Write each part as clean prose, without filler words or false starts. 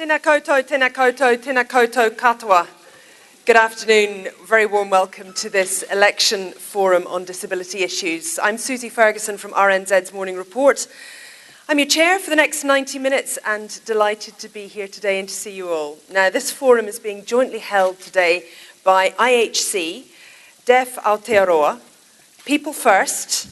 Tēnā koutou, tēnā koutou, tēnā koutou katoa. Good afternoon, very warm welcome to this Election Forum on Disability Issues. I'm Susie Ferguson from RNZ's Morning Report. I'm your chair for the next 90 minutes and delighted to be here today and to see you all. Now, this forum is being jointly held today by IHC, Deaf Aotearoa, People First,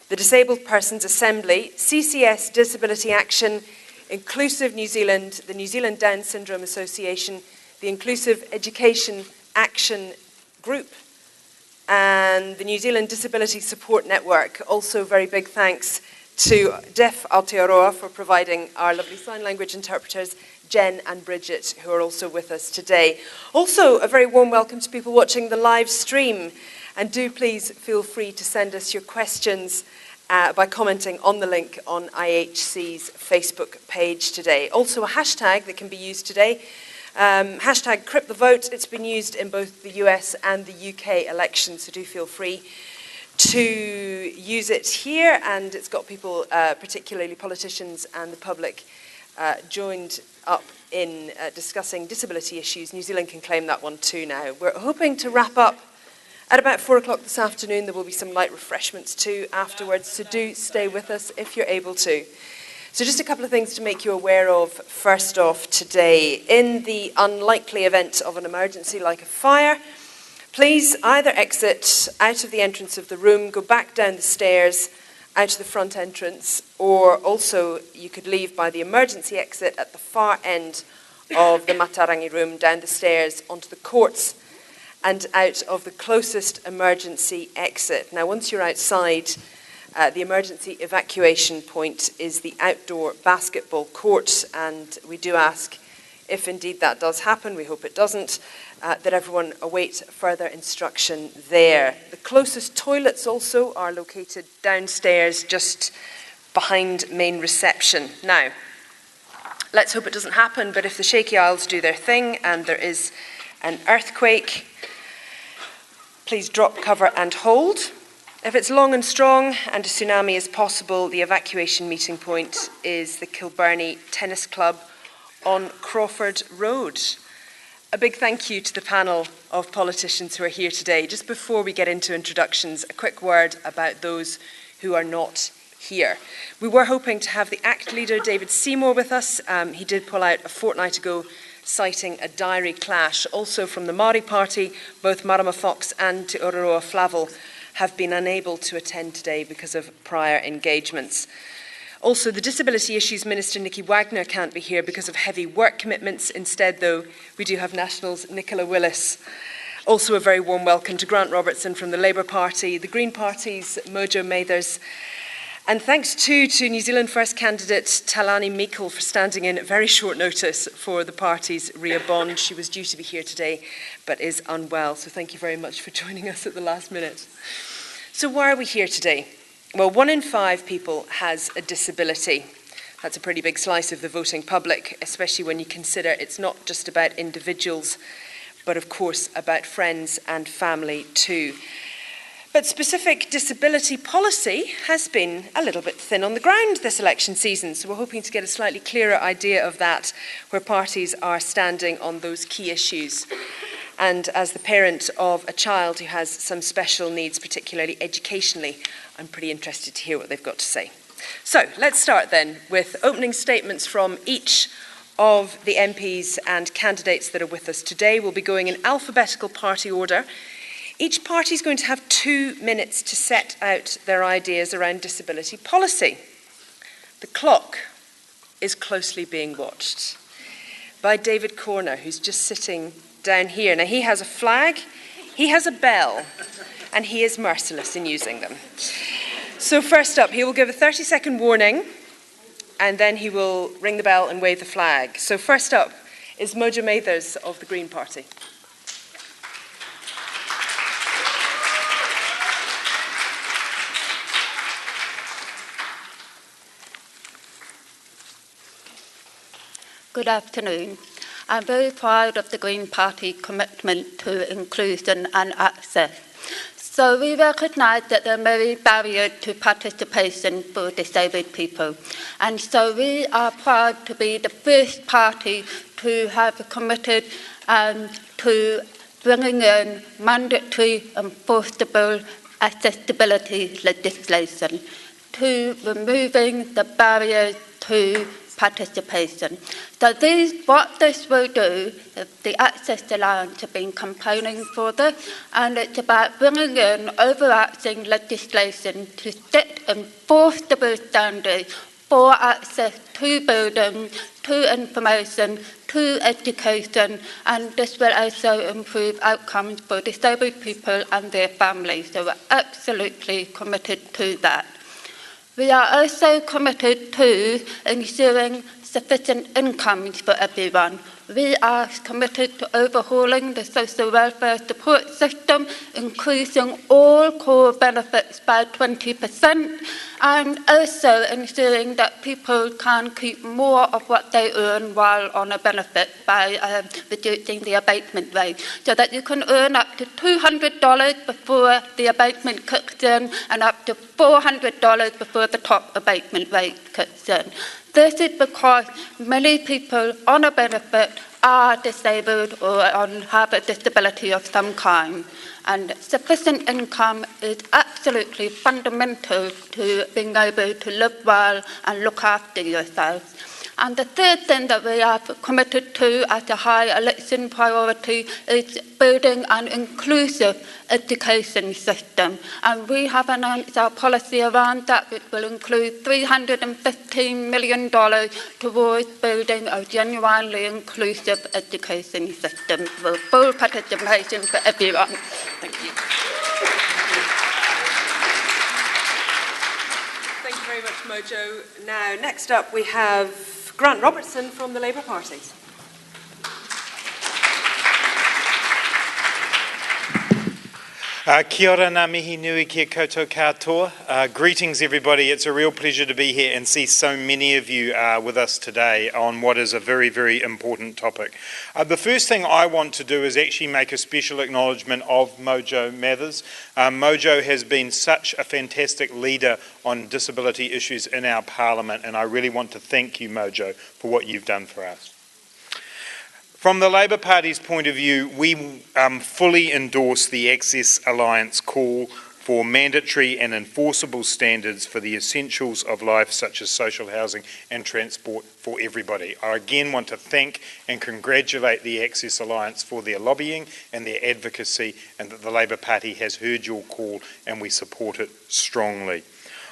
the Disabled Persons Assembly, CCS Disability Action, Inclusive New Zealand, the New Zealand Down Syndrome Association, the Inclusive Education Action Group, and the New Zealand Disability Support Network. Also, very big thanks to Deaf Aotearoa for providing our lovely sign language interpreters, Jen and Bridget, who are also with us today. Also, a very warm welcome to people watching the live stream. And do please feel free to send us your questions by commenting on the link on IHC's Facebook page today. Also a hashtag that can be used today, hashtag #CryptTheVote. It's been used in both the US and the UK elections, so do feel free to use it here. And it's got people, particularly politicians and the public, joined up in discussing disability issues. New Zealand can claim that one too now. We're hoping to wrap up at about 4 o'clock this afternoon. There will be some light refreshments too afterwards, so do stay with us if you're able to. So just a couple of things to make you aware of first off today. In the unlikely event of an emergency like a fire, please either exit out of the entrance of the room, go back down the stairs, out of the front entrance, or also you could leave by the emergency exit at the far end of the Matarangi room, down the stairs onto the courts and out of the closest emergency exit. Now, once you're outside, the emergency evacuation point is the outdoor basketball court, and we do ask, if indeed that does happen, we hope it doesn't, that everyone await further instruction there. The closest toilets also are located downstairs, just behind main reception. Now, let's hope it doesn't happen, but if the shaky isles do their thing and there is an earthquake, please drop, cover and hold. If it's long and strong and a tsunami is possible, the evacuation meeting point is the Kilbirnie Tennis Club on Crawford Road. A big thank you to the panel of politicians who are here today. Just before we get into introductions, a quick word about those who are not here. We were hoping to have the ACT leader, David Seymour, with us. He did pull out a fortnight ago, citing a diary clash. Also from the Māori Party, both Marama Fox and Te Aotearoa Flavel have been unable to attend today because of prior engagements. Also, the Disability Issues Minister, Nikki Wagner, can't be here because of heavy work commitments. Instead, though, we do have Nationals' Nicola Willis. Also, a very warm welcome to Grant Robertson from the Labour Party, the Green Party's Mojo Mathers, and thanks too to New Zealand First candidate Talani Meikle for standing in at very short notice for the party's Ria Bond. She was due to be here today, but is unwell. So thank you very much for joining us at the last minute. So why are we here today? Well, 1 in 5 people has a disability. That's a pretty big slice of the voting public, especially when you consider it's not just about individuals, but of course about friends and family too. But specific disability policy has been a little bit thin on the ground this election season, so we're hoping to get a slightly clearer idea of that, where parties are standing on those key issues. And as the parent of a child who has some special needs, particularly educationally, I'm pretty interested to hear what they've got to say. So let's start then with opening statements from each of the MPs and candidates that are with us today. We'll be going in alphabetical party order. Each party is going to have 2 minutes to set out their ideas around disability policy. The clock is closely being watched by David Corner, who's just sitting down here. Now, he has a flag, he has a bell, and he is merciless in using them. So first up, he will give a 30-second warning, and then he will ring the bell and wave the flag. So first up is Mojo Mathers of the Green Party. Good afternoon. I'm very proud of the Green Party commitment to inclusion and access. So we recognise that there are many barriers to participation for disabled people. And so we are proud to be the first party to have committed to bringing in mandatory enforceable accessibility legislation, to removing the barriers to participation. So what this will do, the Access Alliance have been campaigning for this, and it's about bringing in overarching legislation to set enforceable standards for access to buildings, to information, to education, and this will also improve outcomes for disabled people and their families. So we're absolutely committed to that. We are also committed to ensuring sufficient incomes for everyone. We are committed to overhauling the social welfare support system, increasing all core benefits by 20%, and also ensuring that people can keep more of what they earn while on a benefit by reducing the abatement rate, so that you can earn up to $200 before the abatement kicks in and up to $400 before the top abatement rate kicks in. This is because many people on a benefit are disabled or have a disability of some kind. And sufficient income is absolutely fundamental to being able to live well and look after yourself. And the third thing that we are committed to as a high election priority is building an inclusive education system. And we have announced our policy around that, which will include $315 million towards building a genuinely inclusive education system with full participation for everyone. Thank you. Thank you very much, Mojo. Now, next up we have Grant Robertson from the Labour Party. Kia ora ngā mihi nui kia koutou katoa. Greetings everybody, it's a real pleasure to be here and see so many of you with us today on what is a very, very important topic. The first thing I want to do is actually make a special acknowledgement of Mojo Mathers. Mojo has been such a fantastic leader on disability issues in our Parliament, and I really want to thank you, Mojo, for what you've done for us. From the Labour Party's point of view, we fully endorse the Access Alliance call for mandatory and enforceable standards for the essentials of life such as social housing and transport for everybody. I again want to thank and congratulate the Access Alliance for their lobbying and their advocacy, and that the Labour Party has heard your call and we support it strongly.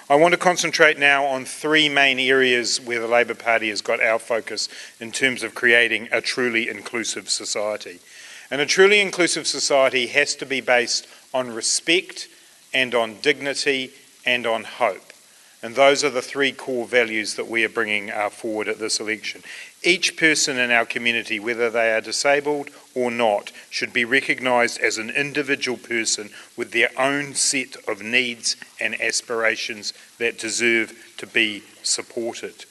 I want to concentrate now on three main areas where the Labour Party has got our focus in terms of creating a truly inclusive society. And a truly inclusive society has to be based on respect and on dignity and on hope. And those are the three core values that we are bringing forward at this election. Each person in our community, whether they are disabled or not, should be recognised as an individual person with their own set of needs and aspirations that deserve to be supported.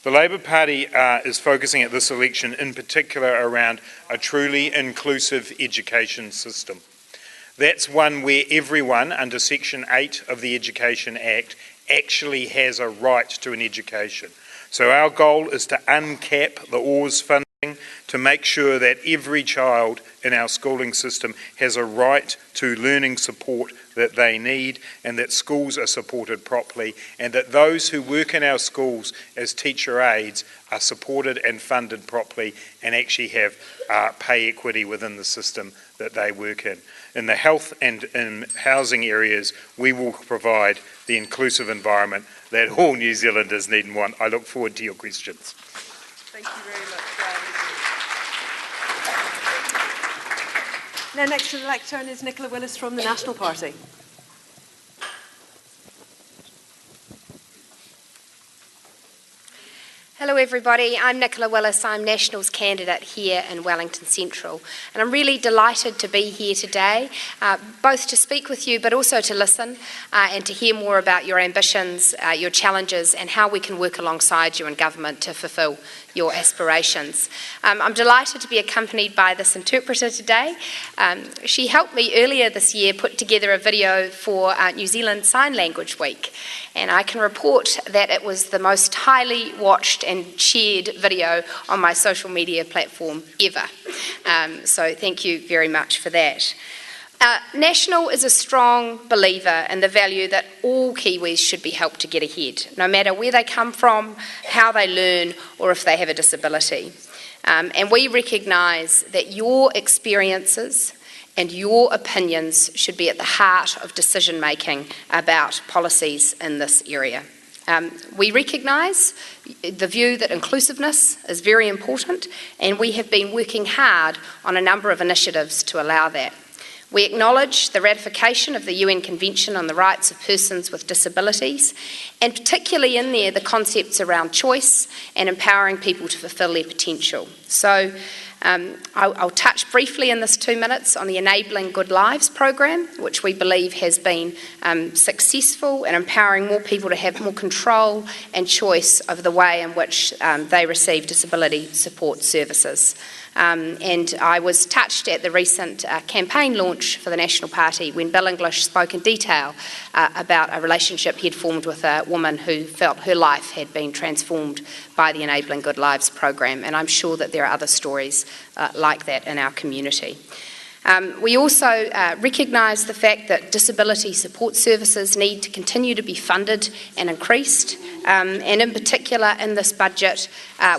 The Labour Party is focusing at this election in particular around a truly inclusive education system. That's one where everyone under Section 8 of the Education Act actually has a right to an education. So our goal is to uncap the Oars funding to make sure that every child in our schooling system has a right to learning support that they need, and that schools are supported properly, and that those who work in our schools as teacher aides are supported and funded properly and actually have pay equity within the system that they work in. In the health and in housing areas, we will provide the inclusive environment that all New Zealanders need and want. I look forward to your questions. Thank you very much, Now, next to the lectern is Nicola Willis from the National Party. Hello everybody, I'm Nicola Willis. I'm Nationals candidate here in Wellington Central, and I'm really delighted to be here today, both to speak with you but also to listen and to hear more about your ambitions, your challenges, and how we can work alongside you in government to fulfil your aspirations. I'm delighted to be accompanied by this interpreter today. She helped me earlier this year put together a video for New Zealand Sign Language Week, and I can report that it was the most highly watched and shared video on my social media platform ever. So thank you very much for that. National is a strong believer in the value that all Kiwis should be helped to get ahead, no matter where they come from, how they learn, or if they have a disability. And we recognise that your experiences and your opinions should be at the heart of decision making about policies in this area. We recognise the view that inclusiveness is very important, and we have been working hard on a number of initiatives to allow that. We acknowledge the ratification of the UN Convention on the Rights of Persons with Disabilities, and particularly in there the concepts around choice and empowering people to fulfil their potential. So I'll touch briefly in this 2 minutes on the Enabling Good Lives program, which we believe has been successful in empowering more people to have more control and choice over the way in which they receive disability support services. And I was touched at the recent campaign launch for the National Party when Bill English spoke in detail about a relationship he'd formed with a woman who felt her life had been transformed by the Enabling Good Lives program, and I'm sure that there are other stories like that in our community. We also recognise the fact that disability support services need to continue to be funded and increased, and in particular in this budget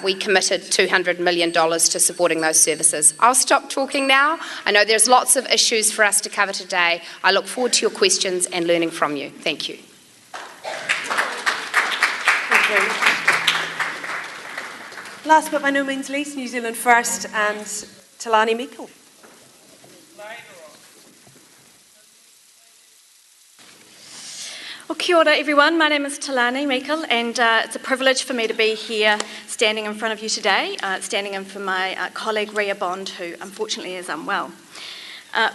we committed $200 million to supporting those services. I'll stop talking now. I know there's lots of issues for us to cover today. I look forward to your questions and learning from you. Thank you. Thank you very much. Last but by no means least, New Zealand First and Talani Meikle. Well, kia ora everyone, my name is Talani Meikle, and it's a privilege for me to be here standing in front of you today, standing in for my colleague Ria Bond, who unfortunately is unwell.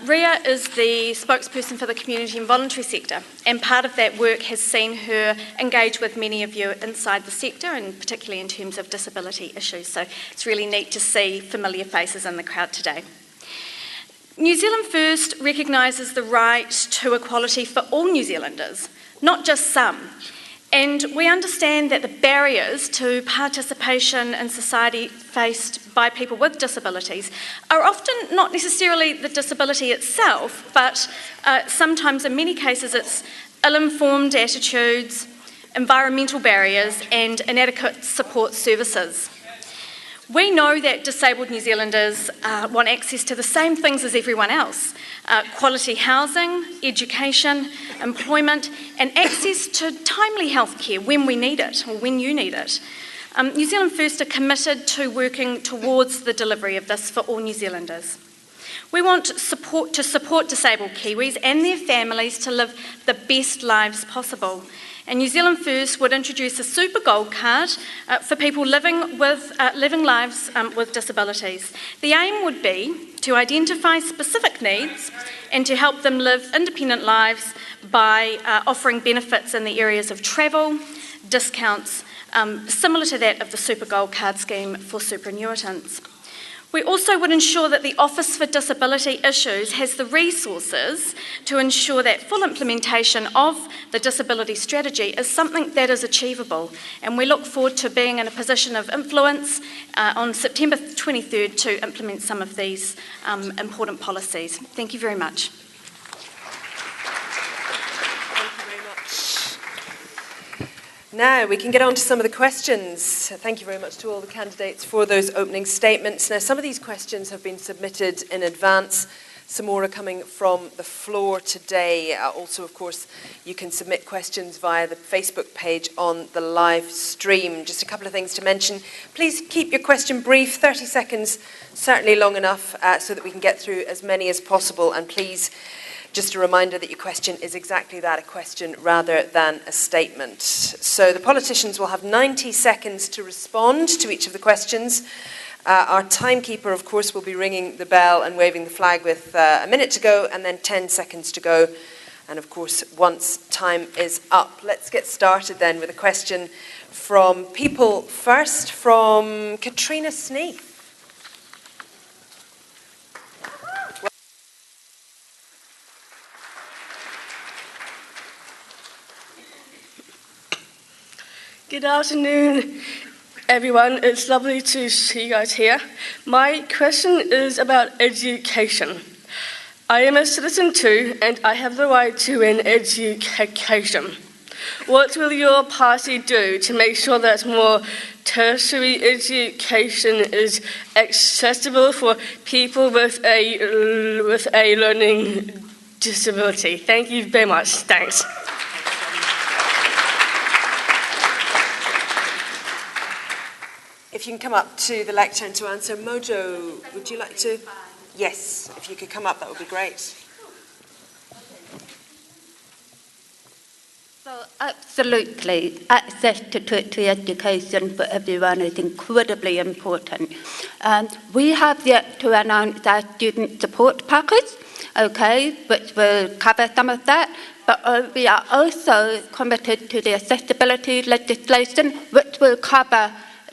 Ria is the spokesperson for the community and voluntary sector, and part of that work has seen her engage with many of you inside the sector, and particularly in terms of disability issues, so it's really neat to see familiar faces in the crowd today. New Zealand First recognises the right to equality for all New Zealanders, not just some. And we understand that the barriers to participation in society faced by people with disabilities are often not necessarily the disability itself, but sometimes in many cases it's ill-informed attitudes, environmental barriers and inadequate support services. We know that disabled New Zealanders want access to the same things as everyone else: quality housing, education, employment, and access to timely health care when we need it, or when you need it. New Zealand First are committed to working towards the delivery of this for all New Zealanders. We want to support disabled Kiwis and their families to live the best lives possible. And New Zealand First would introduce a super gold card for people living lives with disabilities. The aim would be to identify specific needs and to help them live independent lives by offering benefits in the areas of travel, discounts, similar to that of the super gold card scheme for superannuitants. We also would ensure that the Office for Disability Issues has the resources to ensure that full implementation of the disability strategy is something that is achievable, and we look forward to being in a position of influence on September 23rd to implement some of these important policies. Thank you very much. Now we can get on to some of the questions. Thank you very much to all the candidates for those opening statements. Now, some of these questions have been submitted in advance. Some more are coming from the floor today. Also, of course, you can submit questions via the Facebook page on the live stream. Just a couple of things to mention. Please keep your question brief, 30 seconds, certainly long enough so that we can get through as many as possible. And please Just a reminder that your question is exactly that, a question rather than a statement. So the politicians will have 90 seconds to respond to each of the questions. Our timekeeper, of course, will be ringing the bell and waving the flag with a minute to go and then 10 seconds to go. And of course, once time is up. Let's get started then with a question from People First, from Katrina Sneath. Good afternoon, everyone. It's lovely to see you guys here. My question is about education. I am a citizen too, and I have the right to an education. What will your party do to make sure that more tertiary education is accessible for people with a learning disability? Thank you very much. Thanks. If you can come up to the lectern to answer. Mojo, would you like to? Yes, if you could come up, that would be great. So absolutely, access to tertiary education for everyone is incredibly important. We have yet to announce our student support package, okay, which will cover some of that, but we are also committed to the accessibility legislation, which will cover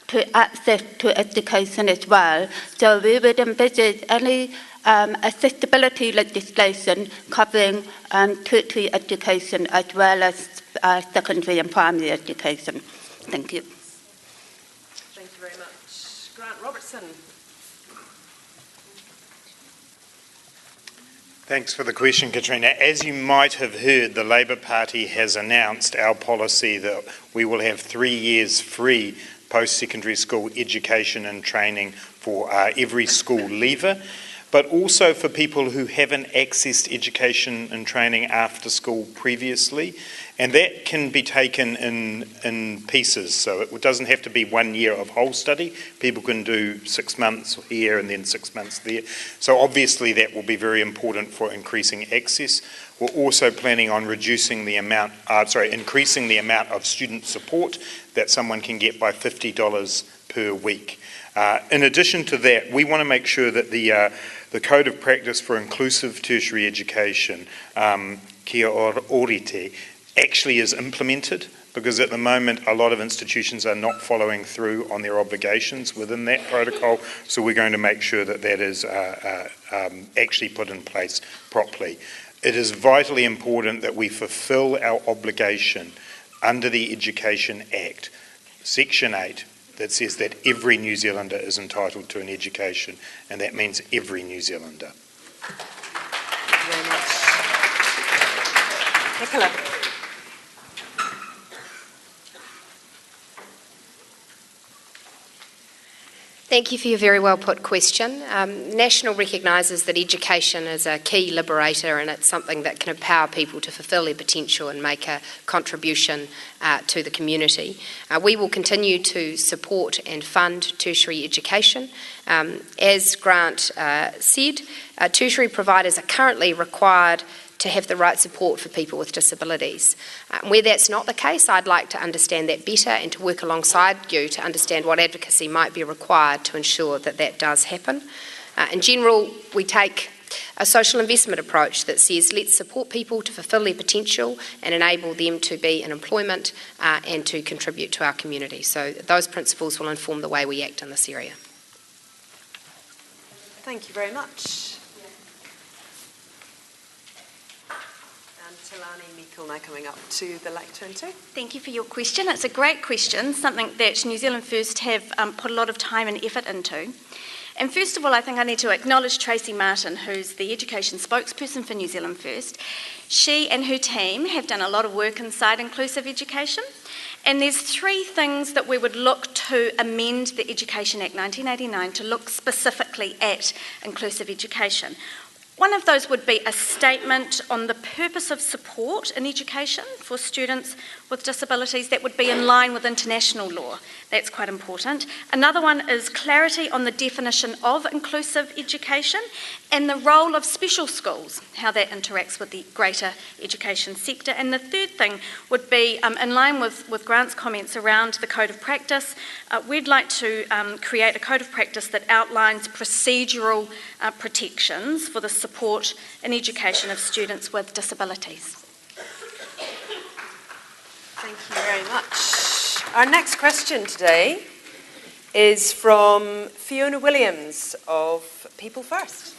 to access to education as well. So we would envisage any accessibility legislation covering tertiary education as well as secondary and primary education. Thank you. Thank you very much. Grant Robertson. Thanks for the question, Katrina. As you might have heard, the Labour Party has announced our policy that we will have 3 years free post-secondary school education and training for every school leaver, but also for people who haven't accessed education and training after school previously. And that can be taken in pieces, so it doesn't have to be 1 year of whole study. People can do 6 months here and then 6 months there. So obviously that will be very important for increasing access. We're also planning on increasing the amount of student support that someone can get by $50 per week. In addition to that, we want to make sure that the Code of Practice for Inclusive Tertiary Education, Kia Orite, actually is implemented, because at the moment a lot of institutions are not following through on their obligations within that protocol, so we're going to make sure that that is actually put in place properly. It is vitally important that we fulfil our obligation under the Education Act, Section 8, that says that every New Zealander is entitled to an education, and that means every New Zealander. Thank you very much. Nicola. Thank you for your very well put question. National recognises that education is a key liberator, and it's something that can empower people to fulfil their potential and make a contribution to the community. We will continue to support and fund tertiary education. As Grant said, tertiary providers are currently required to have the right support for people with disabilities. Where that's not the case, I'd like to understand that better and to work alongside you to understand what advocacy might be required to ensure that that does happen. In general, we take a social investment approach that says let's support people to fulfil their potential and enable them to be in employment and to contribute to our community. So those principles will inform the way we act in this area. Thank you very much. Tilani Mikkel now coming up to the lectern too. Thank you for your question. It's a great question, something that New Zealand First have put a lot of time and effort into. And first of all, I think I need to acknowledge Tracy Martin, who's the education spokesperson for New Zealand First. She and her team have done a lot of work inside inclusive education. And there's 3 things that we would look to amend the Education Act 1989 to look specifically at inclusive education. One of those would be a statement on the purpose of support in education for students with disabilities that would be in line with international law. That's quite important. Another one is clarity on the definition of inclusive education and the role of special schools, how that interacts with the greater education sector. And the third thing would be, in line with Grant's comments around the code of practice, we'd like to create a code of practice that outlines procedural protections for the support and education of students with disabilities. Thank you very much. Our next question today is from Fiona Williams of People First.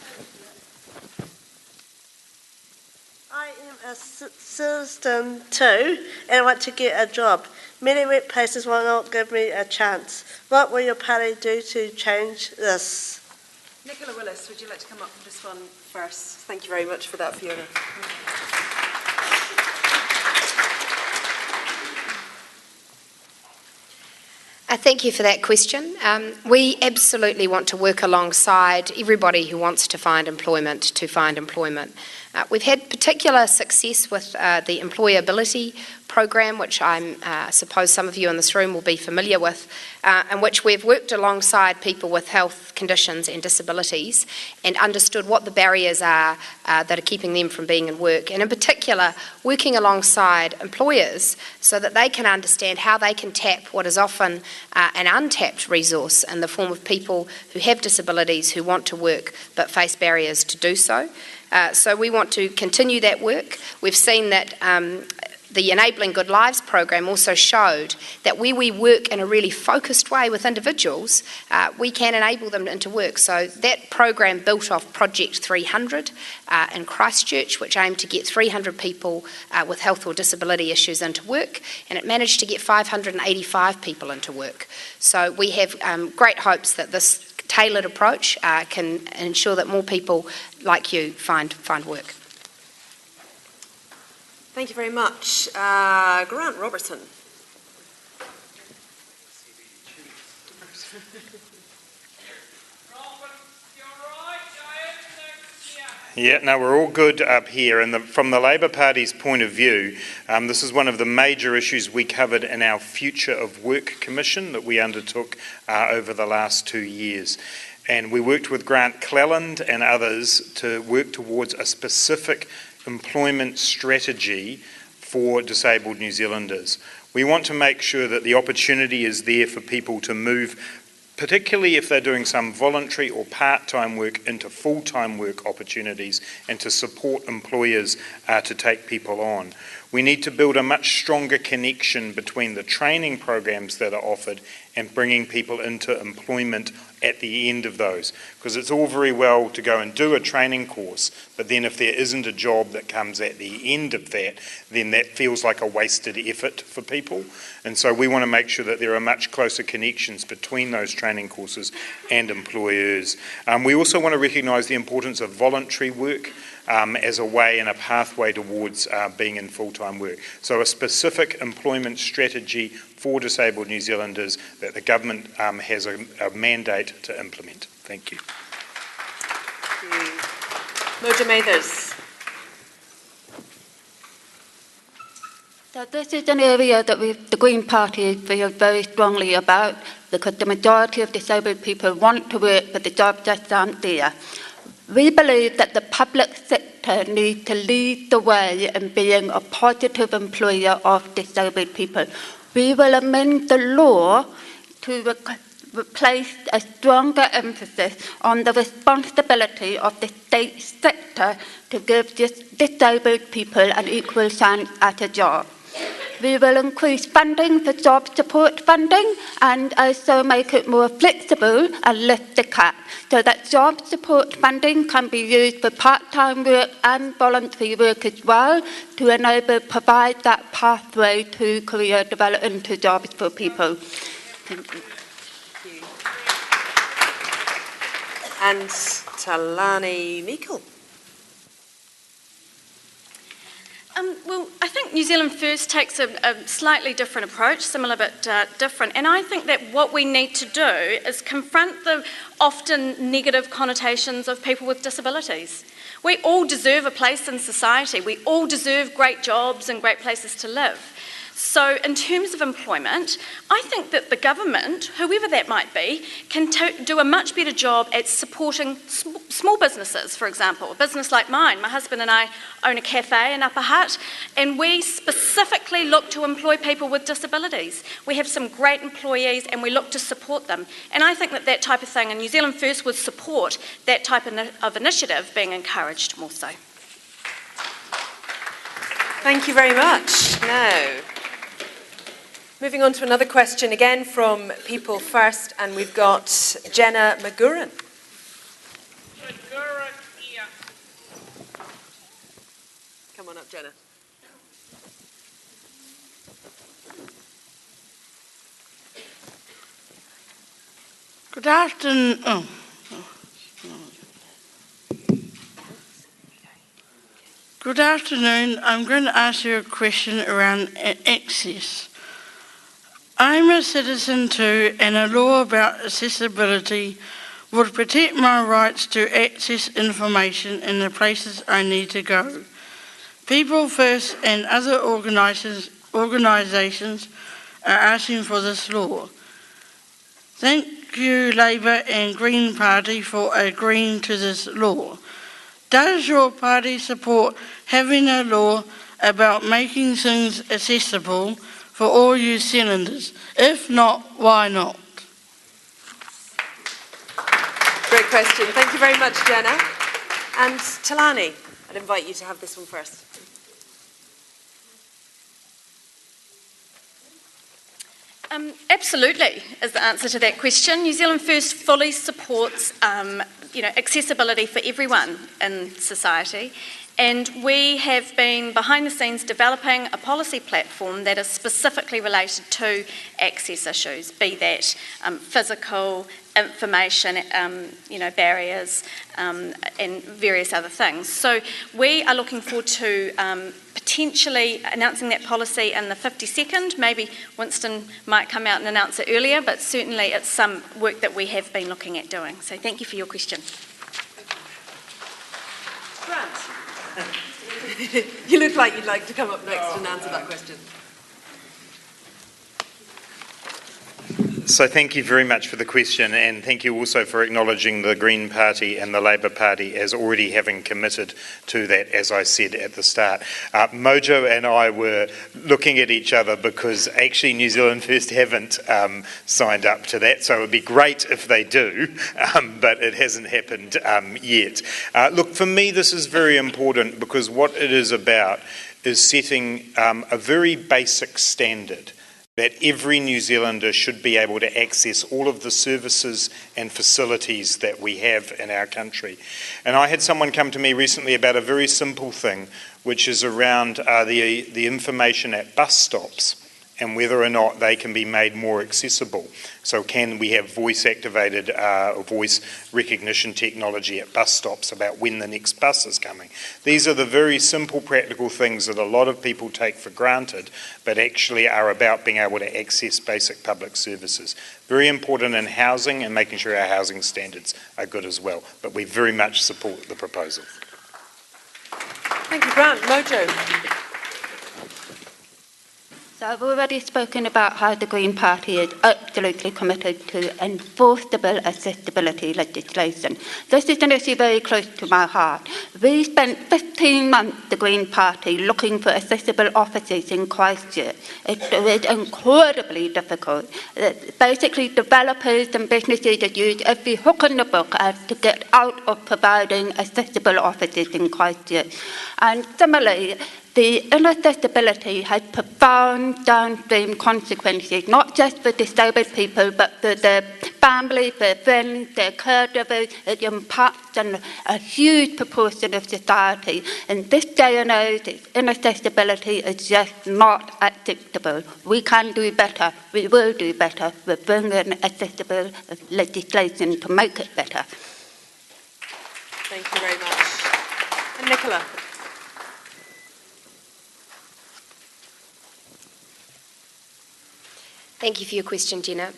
I am a citizen too and want to get a job. Many workplaces will not give me a chance. What will your party do to change this? Nicola Willis, would you like to come up for this one first? Thank you very much for that, Fiona. Thank you for that question. We absolutely want to work alongside everybody who wants to find employment to find employment. We've had particular success with the employability program, which I suppose some of you in this room will be familiar with, in which we've worked alongside people with health conditions and disabilities and understood what the barriers are that are keeping them from being in work, and in particular working alongside employers so that they can understand how they can tap what is often an untapped resource in the form of people who have disabilities who want to work but face barriers to do so. So we want to continue that work. We've seen that the Enabling Good Lives program also showed that where we work in a really focused way with individuals, we can enable them into work. So that program built off Project 300 in Christchurch, which aimed to get 300 people with health or disability issues into work, and it managed to get 585 people into work. So we have great hopes that this tailored approach can ensure that more people like you find work. Thank you very much. Grant Robertson. Yeah, no, we're all good up here. And from the Labour Party's point of view, this is one of the major issues we covered in our Future of Work Commission that we undertook over the last 2 years. And we worked with Grant Cleland and others to work towards a specific employment strategy for disabled New Zealanders. We want to make sure that the opportunity is there for people to move, particularly if they're doing some voluntary or part-time work, into full-time work opportunities, and to support employers to take people on. We need to build a much stronger connection between the training programs that are offered and bringing people into employment at the end of those. Because it's all very well to go and do a training course, but then if there isn't a job that comes at the end of that, then that feels like a wasted effort for people. And so we want to make sure that there are much closer connections between those training courses and employers. We also want to recognise the importance of voluntary work as a way and a pathway towards being in full-time work. So a specific employment strategy for disabled New Zealanders that the government has a mandate to implement. Thank you. Moja Mathers. So this is an area that the Green Party feel very strongly about, because the majority of disabled people want to work but the jobs just aren't there. We believe that the public sector needs to lead the way in being a positive employer of disabled people. We will amend the law to replace a stronger emphasis on the responsibility of the state sector to give disabled people an equal chance at a job. We will increase funding for job support funding and also make it more flexible and lift the cap so that job support funding can be used for part-time work and voluntary work as well to provide that pathway to career development to jobs for people. Thank you. And Talani Meikle. Well, I think New Zealand First takes a slightly different approach, similar but different. And I think that what we need to do is confront the often negative connotations of people with disabilities. We all deserve a place in society. We all deserve great jobs and great places to live. So in terms of employment, I think that the government, whoever that might be, can do a much better job at supporting small businesses, for example. A business like mine, my husband and I own a cafe in Upper Hutt, and we specifically look to employ people with disabilities. We have some great employees and we look to support them. And I think that that type of thing, and New Zealand First would support that type of initiative being encouraged more so. Thank you very much. Now, moving on to another question, again from People First, and we've got Jenna McGurran. Here. Come on up, Jenna. Good afternoon. Good afternoon. I'm going to ask you a question around access. I'm a citizen too, and a law about accessibility would protect my rights to access information in the places I need to go. People First and other organisations are asking for this law. Thank you, Labour and Green Party, for agreeing to this law. Does your party support having a law about making things accessible for all New Zealanders? If not, why not? Great question. Thank you very much, Jenna. And Talani, I'd invite you to have this one first. Absolutely is the answer to that question. New Zealand First fully supports accessibility for everyone in society, and we have been behind the scenes developing a policy platform that is specifically related to access issues, be that physical, information, barriers, and various other things. So we are looking forward to potentially announcing that policy in the 52nd. Maybe Winston might come out and announce it earlier, but certainly it's some work that we have been looking at doing. So thank you for your question. Grant, you look like you'd like to come up next and answer that question. So thank you very much for the question, and thank you also for acknowledging the Green Party and the Labour Party as already having committed to that, as I said at the start. Mojo and I were looking at each other because actually New Zealand First haven't signed up to that, so it would be great if they do, but it hasn't happened yet. Look, for me this is very important because what it is about is setting a very basic standard that every New Zealander should be able to access all of the services and facilities that we have in our country. And I had someone come to me recently about a very simple thing, which is around the information at bus stops and whether or not they can be made more accessible. So can we have voice-activated or voice recognition technology at bus stops about when the next bus is coming? These are the very simple, practical things that a lot of people take for granted, but actually are about being able to access basic public services. Very important in housing and making sure our housing standards are good as well. But we very much support the proposal. Thank you, Grant. Mojo. So I've already spoken about how the Green Party is absolutely committed to enforceable accessibility legislation. This is an issue very close to my heart. We spent 15 months, the Green Party, looking for accessible offices in Christchurch. It was incredibly difficult. Basically, developers and businesses have used every hook in the book to get out of providing accessible offices in Christchurch. And similarly, the inaccessibility has profound downstream consequences, not just for disabled people, but for their families, their friends, their caregivers. It impacts on a huge proportion of society. In this day and age, inaccessibility is just not acceptable. We can do better. We will do better. We're bringing accessible legislation to make it better. Thank you very much. And Nicola. Thank you for your question, Jenna.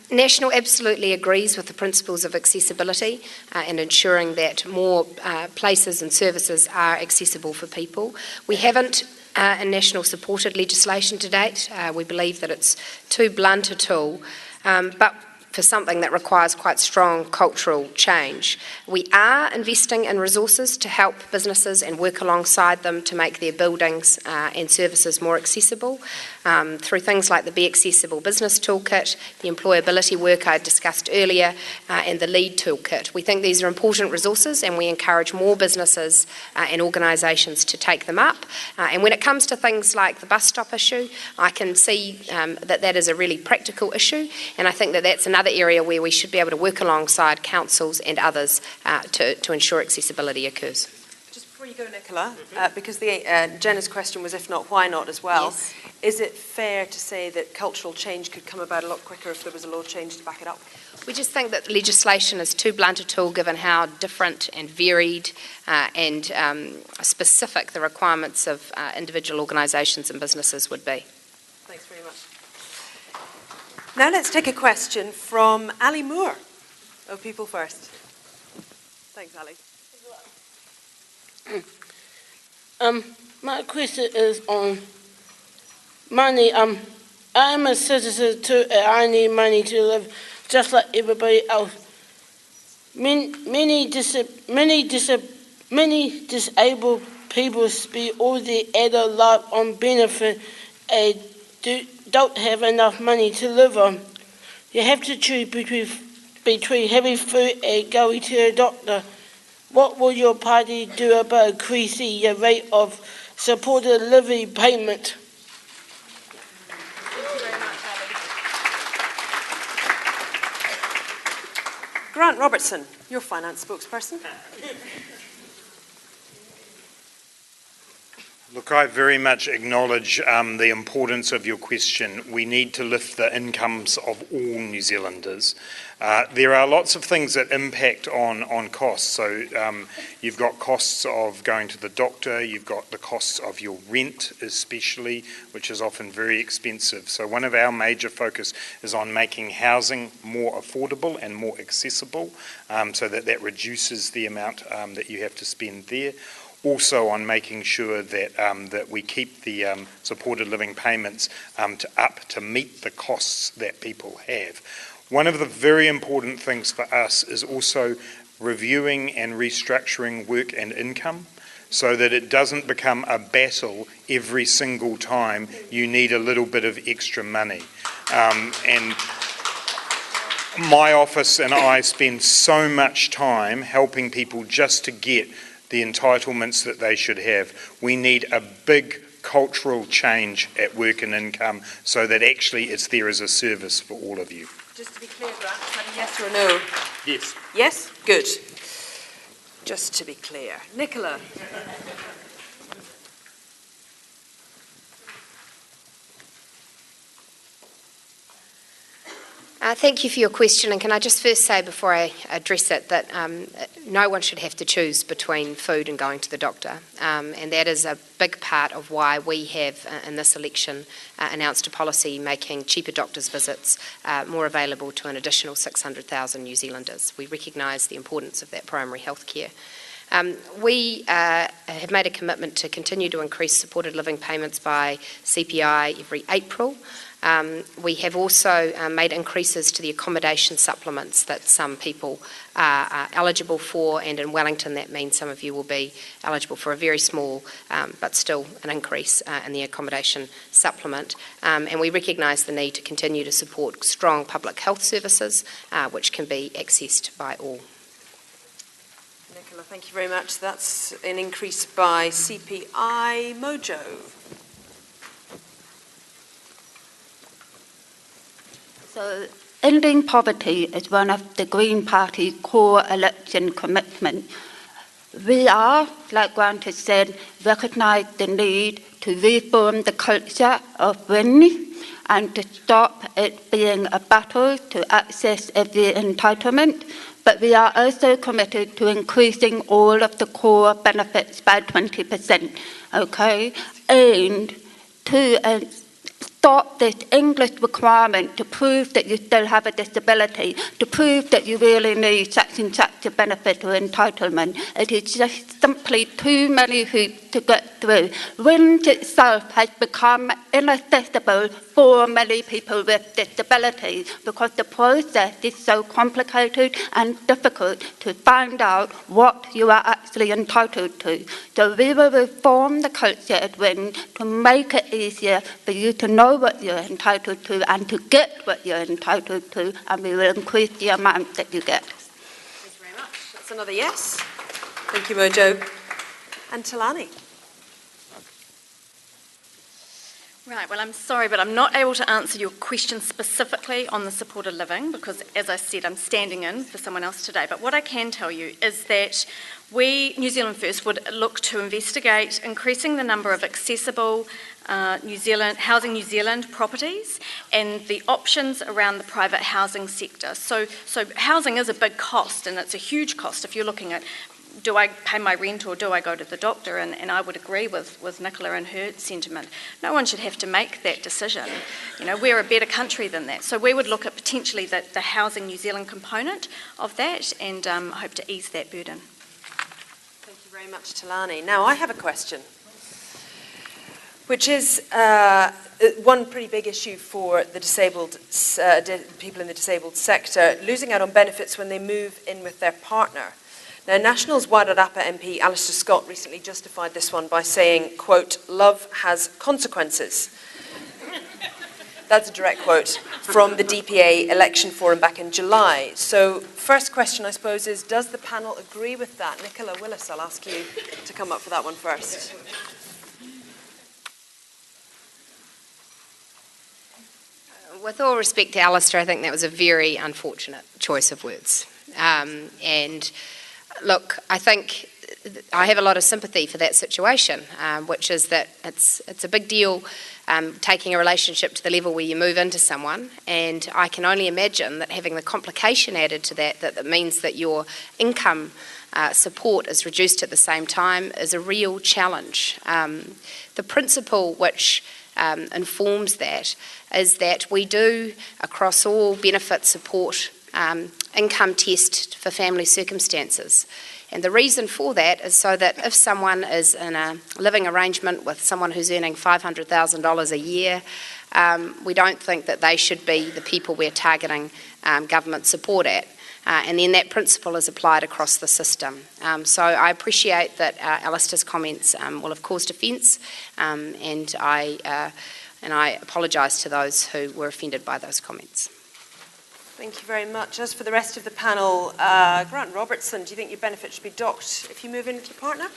National absolutely agrees with the principles of accessibility and ensuring that more places and services are accessible for people. We haven't in National supported legislation to date. We believe that it's too blunt a tool, but for something that requires quite strong cultural change. We are investing in resources to help businesses and work alongside them to make their buildings and services more accessible through things like the Be Accessible Business Toolkit, the employability work I discussed earlier, and the LEAD Toolkit. We think these are important resources and we encourage more businesses and organisations to take them up. And when it comes to things like the bus stop issue, I can see that is a really practical issue, and I think that that's another area where we should be able to work alongside councils and others to ensure accessibility occurs. Just before you go, Nicola, because Jenna's question was if not, why not as well, Yes. Is it fair to say that cultural change could come about a lot quicker if there was a law change to back it up? We just think that legislation is too blunt a tool given how different and varied and specific the requirements of individual organisations and businesses would be. Thanks very much. Now let's take a question from Ali Moore of People First. Thanks, Ali. My question is on money. I'm a citizen too, and I need money to live just like everybody else. Many disabled people spend all their adult life on benefit and don't have enough money to live on. You have to choose between having food and going to a doctor. What will your party do about increasing your rate of supported living payment? Thank you very much, Ali. Grant Robertson, your finance spokesperson. Look, I very much acknowledge the importance of your question. We need to lift the incomes of all New Zealanders. There are lots of things that impact on costs. So you've got costs of going to the doctor, you've got the costs of your rent especially, which is often very expensive. So one of our major focus is on making housing more affordable and more accessible so that reduces the amount that you have to spend there. Also on making sure that we keep the supported living payments up to meet the costs that people have. One of the very important things for us is also reviewing and restructuring work and income so that it doesn't become a battle every single time you need a little bit of extra money. And my office and I spend so much time helping people just to get the entitlements that they should have. We need a big cultural change at work and income so that actually it's there as a service for all of you. Just to be clear, Grant, is that a yes or a no? Yes. Yes? Good. Just to be clear. Nicola. Thank you for your question, and can I just first say before I address it that no one should have to choose between food and going to the doctor, and that is a big part of why we have in this election announced a policy making cheaper doctors' visits more available to an additional 600,000 New Zealanders. We recognise the importance of that primary health care. We have made a commitment to continue to increase supported living payments by CPI every April. We have also made increases to the accommodation supplements that some people are eligible for, and in Wellington that means some of you will be eligible for a very small but still an increase in the accommodation supplement. And we recognise the need to continue to support strong public health services which can be accessed by all. Nicola, thank you very much. That's an increase by CPI. Mojo. So, ending poverty is one of the Green Party's core election commitments. We are, like Grant has said, recognise the need to reform the culture of winning and to stop it being a battle to access every entitlement, but we are also committed to increasing all of the core benefits by 20%, okay? And to stop this English requirement to prove that you still have a disability, to prove that you really need such and such a benefit or entitlement. It is just simply too many hoops to get through. RINS itself has become inaccessible for many people with disabilities because the process is so complicated and difficult to find out what you are actually entitled to. So we will reform the culture at RINS to make it easier for you to know what you're entitled to and to get what you're entitled to, and we will increase the amount that you get. Thank you very much. That's another yes. Thank you, Mojo. And Talani. Right, well, I'm sorry, but I'm not able to answer your question specifically on the supported living because, as I said, I'm standing in for someone else today. But what I can tell you is that we, New Zealand First, would look to investigate increasing the number of accessible Housing New Zealand properties and the options around the private housing sector. So housing is a big cost, and it's a huge cost if you're looking at, do I pay my rent or do I go to the doctor? And I would agree with Nicola and her sentiment. No one should have to make that decision. You know, we're a better country than that. So we would look at potentially the Housing New Zealand component of that and hope to ease that burden. Thank you very much, Talani. Now, I have a question, which is one pretty big issue for the disabled people in the disabled sector, losing out on benefits when they move in with their partner. Now, National's Wairarapa MP Alistair Scott recently justified this one by saying, quote, "Love has consequences." That's a direct quote from the DPA Election Forum back in July. So, first question, I suppose, is does the panel agree with that? Nicola Willis, I'll ask you to come up for that one first. With all respect to Alistair, I think that was a very unfortunate choice of words. And look, I think I have a lot of sympathy for that situation, which is that it's a big deal taking a relationship to the level where you move into someone, and I can only imagine that having the complication added to that means that your income support is reduced at the same time is a real challenge. The principle which informs that is that we do, across all benefit support, income test for family circumstances. And the reason for that is so that if someone is in a living arrangement with someone who's earning $500,000 a year, we don't think that they should be the people we're targeting government support at. And then that principle is applied across the system. So I appreciate that Alistair's comments will have caused offence, and I apologise to those who were offended by those comments. Thank you very much. As for the rest of the panel, Grant Robertson, do you think your benefit should be docked if you move in with your partner?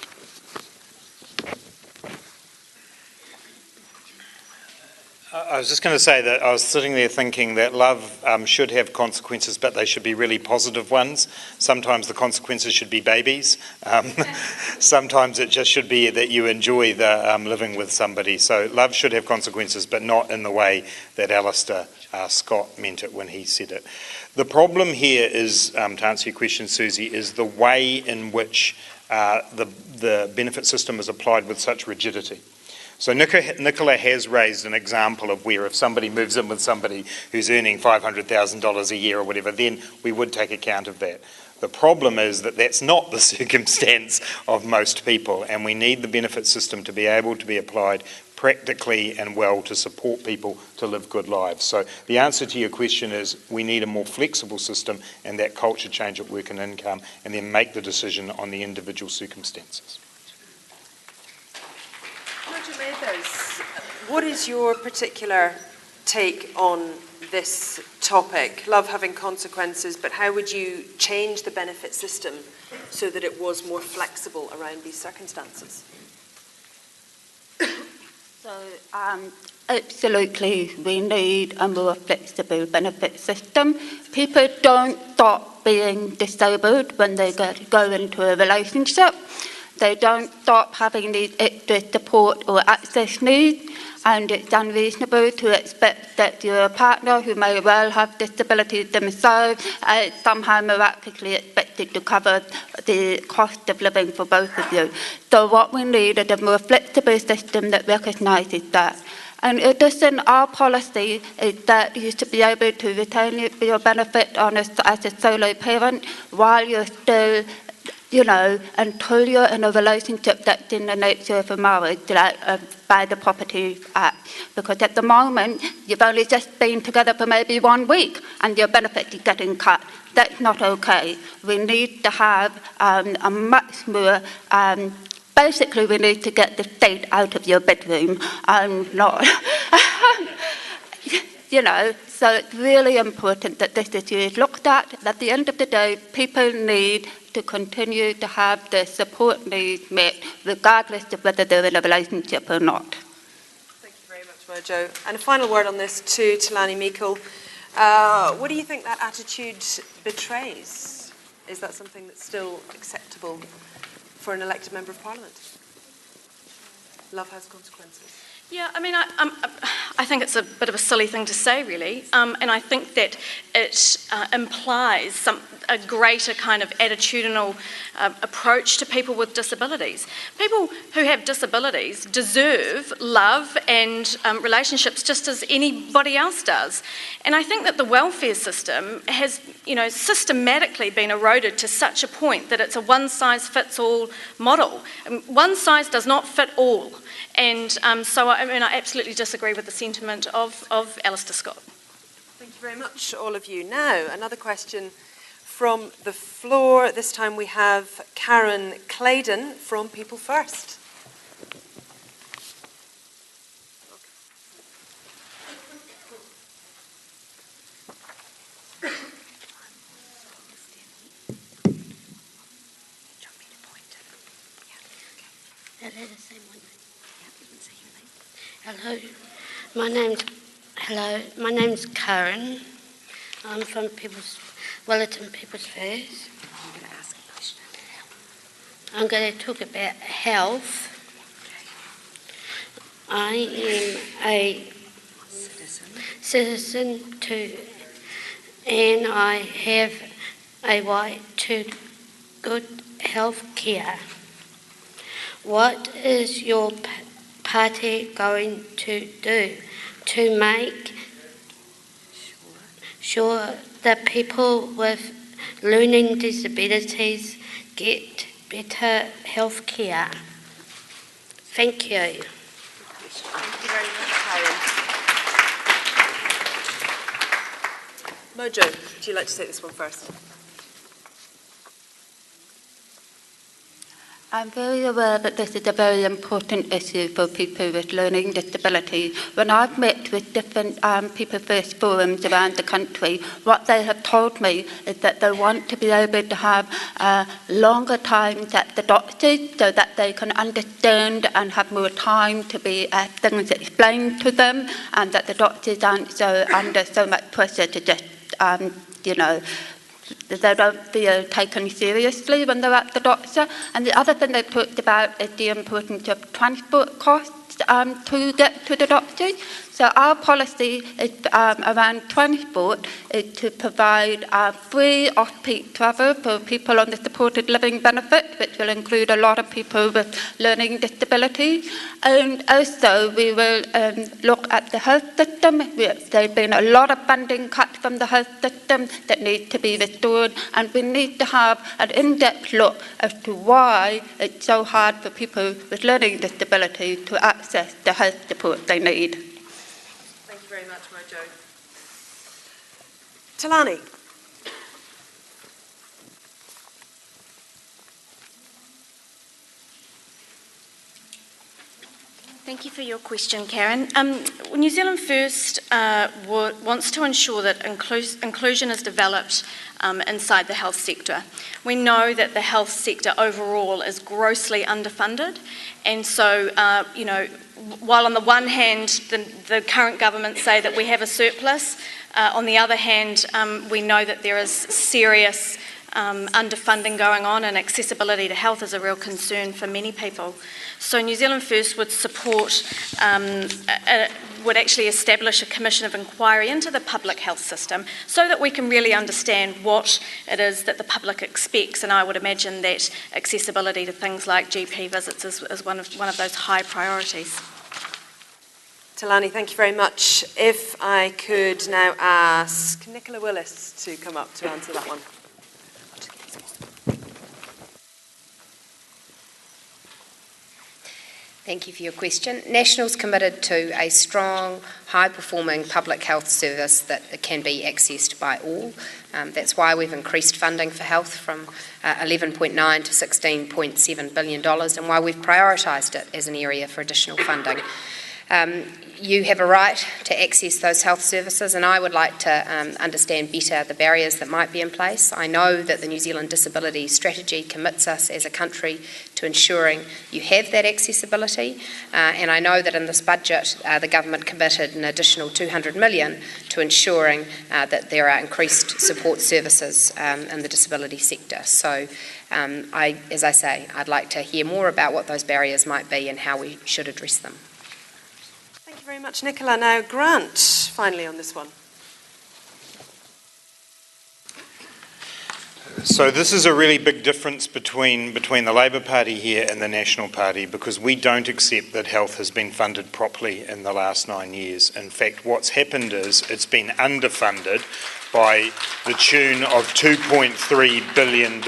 I was just going to say that I was sitting there thinking that love should have consequences, but they should be really positive ones. Sometimes the consequences should be babies. Sometimes it just should be that you enjoy the living with somebody. So love should have consequences, but not in the way that Alistair Scott meant it when he said it. The problem here is, to answer your question, Susie, is the way in which the benefit system is applied with such rigidity. So Nicola has raised an example of where if somebody moves in with somebody who's earning $500,000 a year or whatever, then we would take account of that. The problem is that that's not the circumstance of most people, and we need the benefit system to be able to be applied practically and well to support people to live good lives. So the answer to your question is we need a more flexible system and that culture change at work and income, and then make the decision on the individual circumstances. What is your particular take on this topic? Love having consequences, but how would you change the benefit system so that it was more flexible around these circumstances? So, absolutely, we need a more flexible benefit system. People don't stop being disabled when they go into a relationship. They don't stop having these extra support or access needs, and it's unreasonable to expect that your partner, who may well have disabilities themselves, is somehow miraculously expected to cover the cost of living for both of you. So what we need is a more flexible system that recognises that. In addition, our policy is that you should be able to retain your benefit as a solo parent while you're still, until you're in a relationship that's in the nature of a marriage, by the Property Act. Because at the moment, you've only just been together for maybe 1 week and your benefit is getting cut. That's not okay. We need to have a much more basically, we need to get the state out of your bedroom. So it's really important that this issue is looked at. At the end of the day, people need to continue to have their support needs met, regardless of whether they're in a relationship or not. Thank you very much, Mojo. And a final word on this to Talani Meikle. What do you think that attitude betrays? Is that something that's still acceptable for an elected Member of Parliament? Love has consequences. Yeah, I mean, I think it's a bit of a silly thing to say, really, and I think that it implies a greater kind of attitudinal approach to people with disabilities. People who have disabilities deserve love and relationships just as anybody else does. And I think that the welfare system has, systematically been eroded to such a point that it's a one-size-fits-all model. One size does not fit all. And so, I absolutely disagree with the sentiment of Alistair Scott. Thank you very much, all of you. Now, another question from the floor. This time we have Karen Claydon from People First. Hello, my name's Karen. I'm from Wellington People's First. I'm going to ask a question. I'm going to talk about health. I am a citizen too, and I have a right to good health care. What is your party going to do to make sure that people with learning disabilities get better health care? Thank you. Thank you very much, Karen. Mojo, would you like to take this one first? I'm very aware that this is a very important issue for people with learning disability. When I've met with different People First forums around the country, what they have told me is that they want to be able to have longer times at the doctors so that they can understand and have more time to be things explained to them, and that the doctors aren't so under so much pressure to just, they don't feel taken seriously when they're at the doctor. And the other thing they talked about is the importance of transport costs to get to the doctor. So our policy is around transport is to provide free off-peak travel for people on the supported living benefit, which will include a lot of people with learning disabilities. And also we will look at the health system. There's been a lot of funding cut from the health system that needs to be restored, and we need to have an in-depth look as to why it's so hard for people with learning disabilities to access the health support they need. Thank you very much, Mojo. Talani. Thank you for your question, Karen. New Zealand First wants to ensure that inclusion is developed inside the health sector. We know that the health sector overall is grossly underfunded, and so, while on the one hand the current government say that we have a surplus, on the other hand we know that there is serious underfunding going on, and accessibility to health is a real concern for many people. So New Zealand First would support, would actually establish a commission of inquiry into the public health system so that we can really understand what it is that the public expects, and I would imagine that accessibility to things like GP visits is one of those high priorities. Talani, thank you very much. If I could now ask Nicola Willis to come up to answer that one. Thank you for your question. National's committed to a strong, high-performing public health service that can be accessed by all. That's why we've increased funding for health from $11.9 to $16.7 billion, and why we've prioritised it as an area for additional funding. You have a right to access those health services, and I would like to understand better the barriers that might be in place. I know that the New Zealand Disability Strategy commits us as a country to ensuring you have that accessibility, and I know that in this budget the government committed an additional $200 million to ensuring that there are increased support services in the disability sector. So as I say, I'd like to hear more about what those barriers might be and how we should address them. Thank you very much, Nicola. Now, Grant, finally on this one. So this is a really big difference between the Labour Party here and the National Party, because we don't accept that health has been funded properly in the last 9 years. In fact, what's happened is it's been underfunded by the tune of $2.3 billion.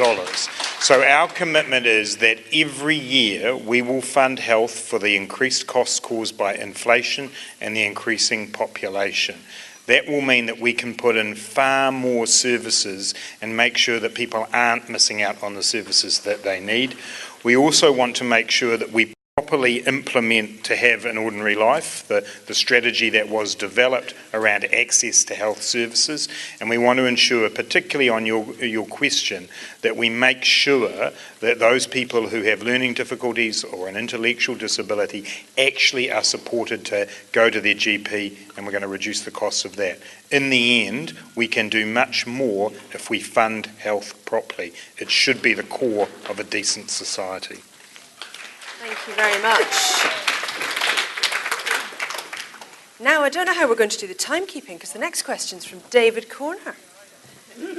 So our commitment is that every year we will fund health for the increased costs caused by inflation and the increasing population. That will mean that we can put in far more services and make sure that people aren't missing out on the services that they need. We also want to make sure that we properly implement To Have an Ordinary Life, the strategy that was developed around access to health services, and we want to ensure, particularly on your question, that we make sure that those people who have learning difficulties or an intellectual disability actually are supported to go to their GP, and we're going to reduce the costs of that. In the end, we can do much more if we fund health properly. It should be the core of a decent society. Thank you very much. Now, I don't know how we're going to do the timekeeping, because the next question's from David Corner. Pretty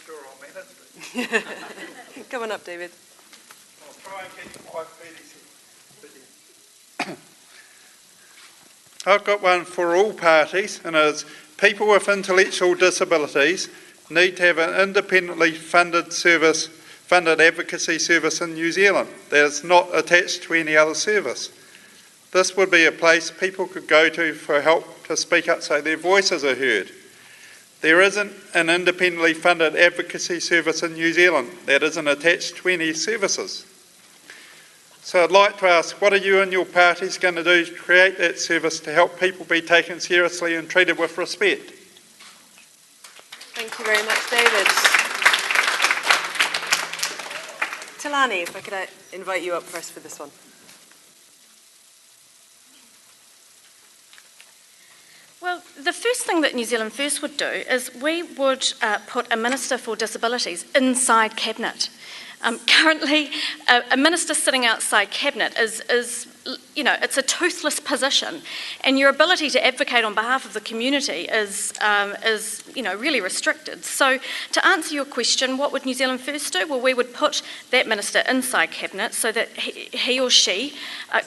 sure I'll manage it. Come on up, David. I'll try and keep it quite busy. I've got one for all parties, and it's people with intellectual disabilities need to have an independently funded advocacy service in New Zealand that is not attached to any other service. This would be a place people could go to for help to speak up so their voices are heard. There isn't an independently funded advocacy service in New Zealand that isn't attached to any services. So I'd like to ask, what are you and your parties going to do to create that service to help people be taken seriously and treated with respect? Thank you very much, David. Talani, if I could invite you up first for this one. Well, the first thing that New Zealand First would do is we would put a Minister for Disabilities inside Cabinet. Currently, a minister sitting outside Cabinet is, it's a toothless position, and your ability to advocate on behalf of the community is really restricted. So, to answer your question, what would New Zealand First do? Well, we would put that minister inside Cabinet so that he or she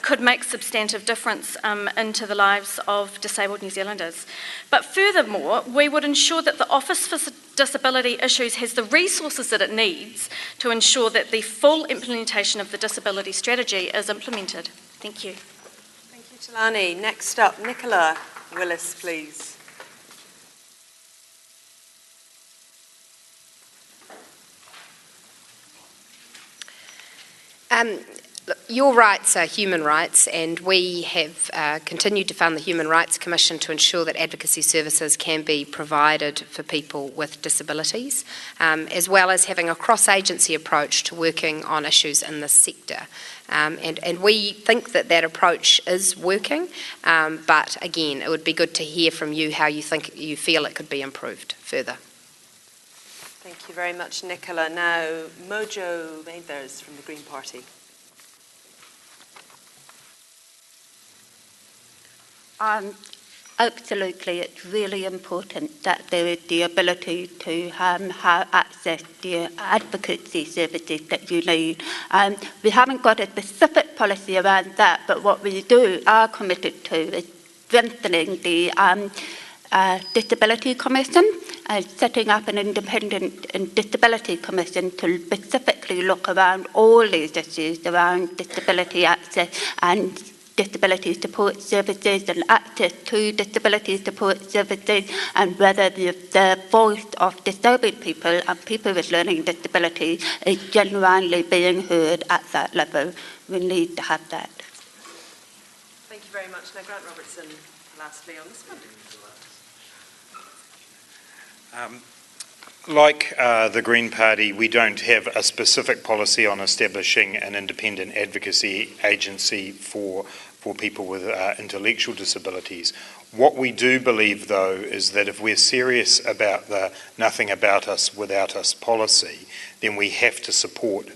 could make substantive difference into the lives of disabled New Zealanders. But furthermore, we would ensure that the Office for Disability Issues has the resources that it needs to ensure that the full implementation of the disability strategy is implemented. Thank you. Thank you, Talani. Next up, Nicola Willis, please. Look, your rights are human rights, and we have continued to fund the Human Rights Commission to ensure that advocacy services can be provided for people with disabilities, as well as having a cross-agency approach to working on issues in this sector. And we think that approach is working, but again, it would be good to hear from you how you feel it could be improved further. Thank you very much, Nicola. Now, Mojo Mathers from the Green Party. absolutely, it's really important that there is the ability to have access to advocacy services that you need. We haven't got a specific policy around that, but what we are committed to is strengthening the Disability Commission, setting up an independent disability commission to specifically look around all these issues around disability access and disability support services and access to disability support services, and whether the voice of disabled people and people with learning disabilities is genuinely being heard at that level. We need to have that. Thank you very much. Now, Grant Robertson, lastly on this one. Like the Green Party, we don't have a specific policy on establishing an independent advocacy agency for people with intellectual disabilities. What we do believe, though, is that if we're serious about the nothing about us without us policy, then we have to support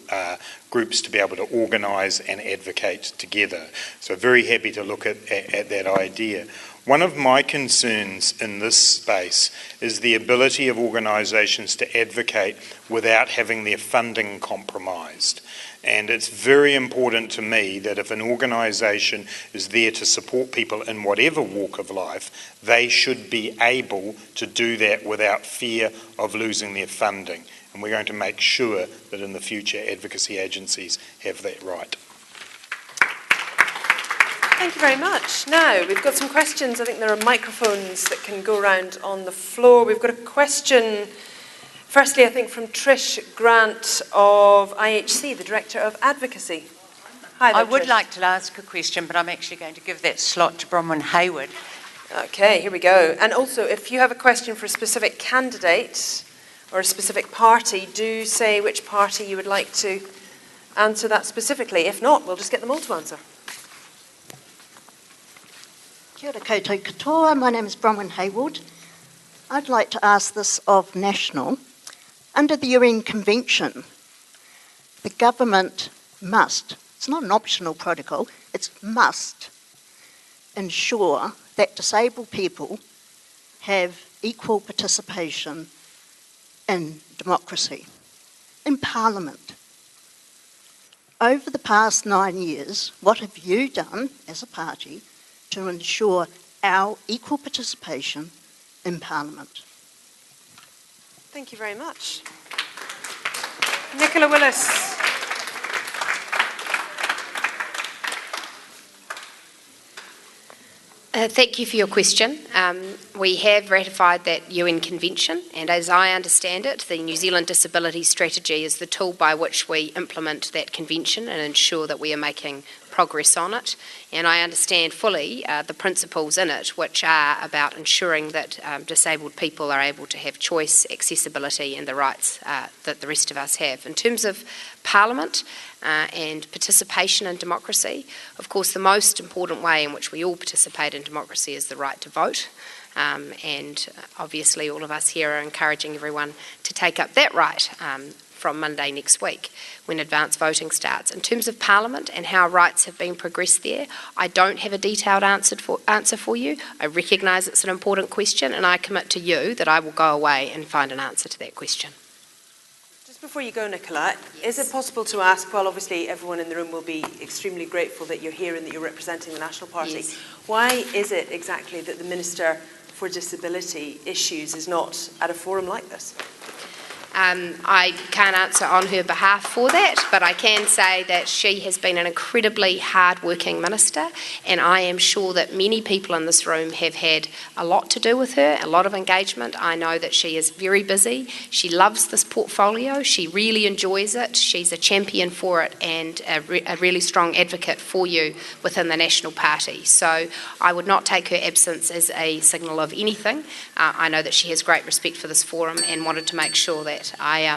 groups to be able to organise and advocate together. So very happy to look at that idea. One of my concerns in this space is the ability of organisations to advocate without having their funding compromised. And it's very important to me that if an organisation is there to support people in whatever walk of life, they should be able to do that without fear of losing their funding. And we're going to make sure that in the future advocacy agencies have that right. Thank you very much. Now, we've got some questions. I think there are microphones that can go around on the floor. We've got a question, firstly, I think, from Trish Grant of IHC, the Director of Advocacy. Hi there, I would Trish. like to ask a question, but I'm actually going to give that slot to Bronwyn Hayward. Okay, here we go. And also, if you have a question for a specific candidate or a specific party, do say which party you would like to answer that specifically. If not, we'll just get them all to answer. Kia ora koutou katoa, my name is Bronwyn Hayward. I'd like to ask this of National. Under the UN Convention, the government must, it's not an optional protocol, it's must ensure that disabled people have equal participation in democracy, in Parliament. Over the past 9 years, what have you done as a party to ensure our equal participation in Parliament? Thank you very much. Nicola Willis. Thank you for your question. We have ratified that UN Convention, and as I understand it, the New Zealand Disability Strategy is the tool by which we implement that convention and ensure that we are making progress on it. And I understand fully the principles in it, which are about ensuring that disabled people are able to have choice, accessibility and the rights that the rest of us have. In terms of Parliament and participation in democracy, of course the most important way in which we all participate in democracy is the right to vote. And obviously all of us here are encouraging everyone to take up that right from Monday next week when advance voting starts. In terms of Parliament and how rights have been progressed there, I don't have a detailed answer for you. I recognise it's an important question and I commit to you that I will go away and find an answer to that question. Just before you go, Nicola, yes. Is it possible to ask, well, obviously everyone in the room will be extremely grateful that you're here and that you're representing the National Party. Yes. Why is it exactly that the Minister for Disability Issues is not at a forum like this? I can't answer on her behalf for that, but I can say that she has been an incredibly hard-working minister, and I am sure that many people in this room have had a lot to do with her, a lot of engagement. I know that she is very busy. She loves this portfolio. She really enjoys it. She's a champion for it and a really strong advocate for you within the National Party. So I would not take her absence as a signal of anything. I know that she has great respect for this forum and wanted to make sure that I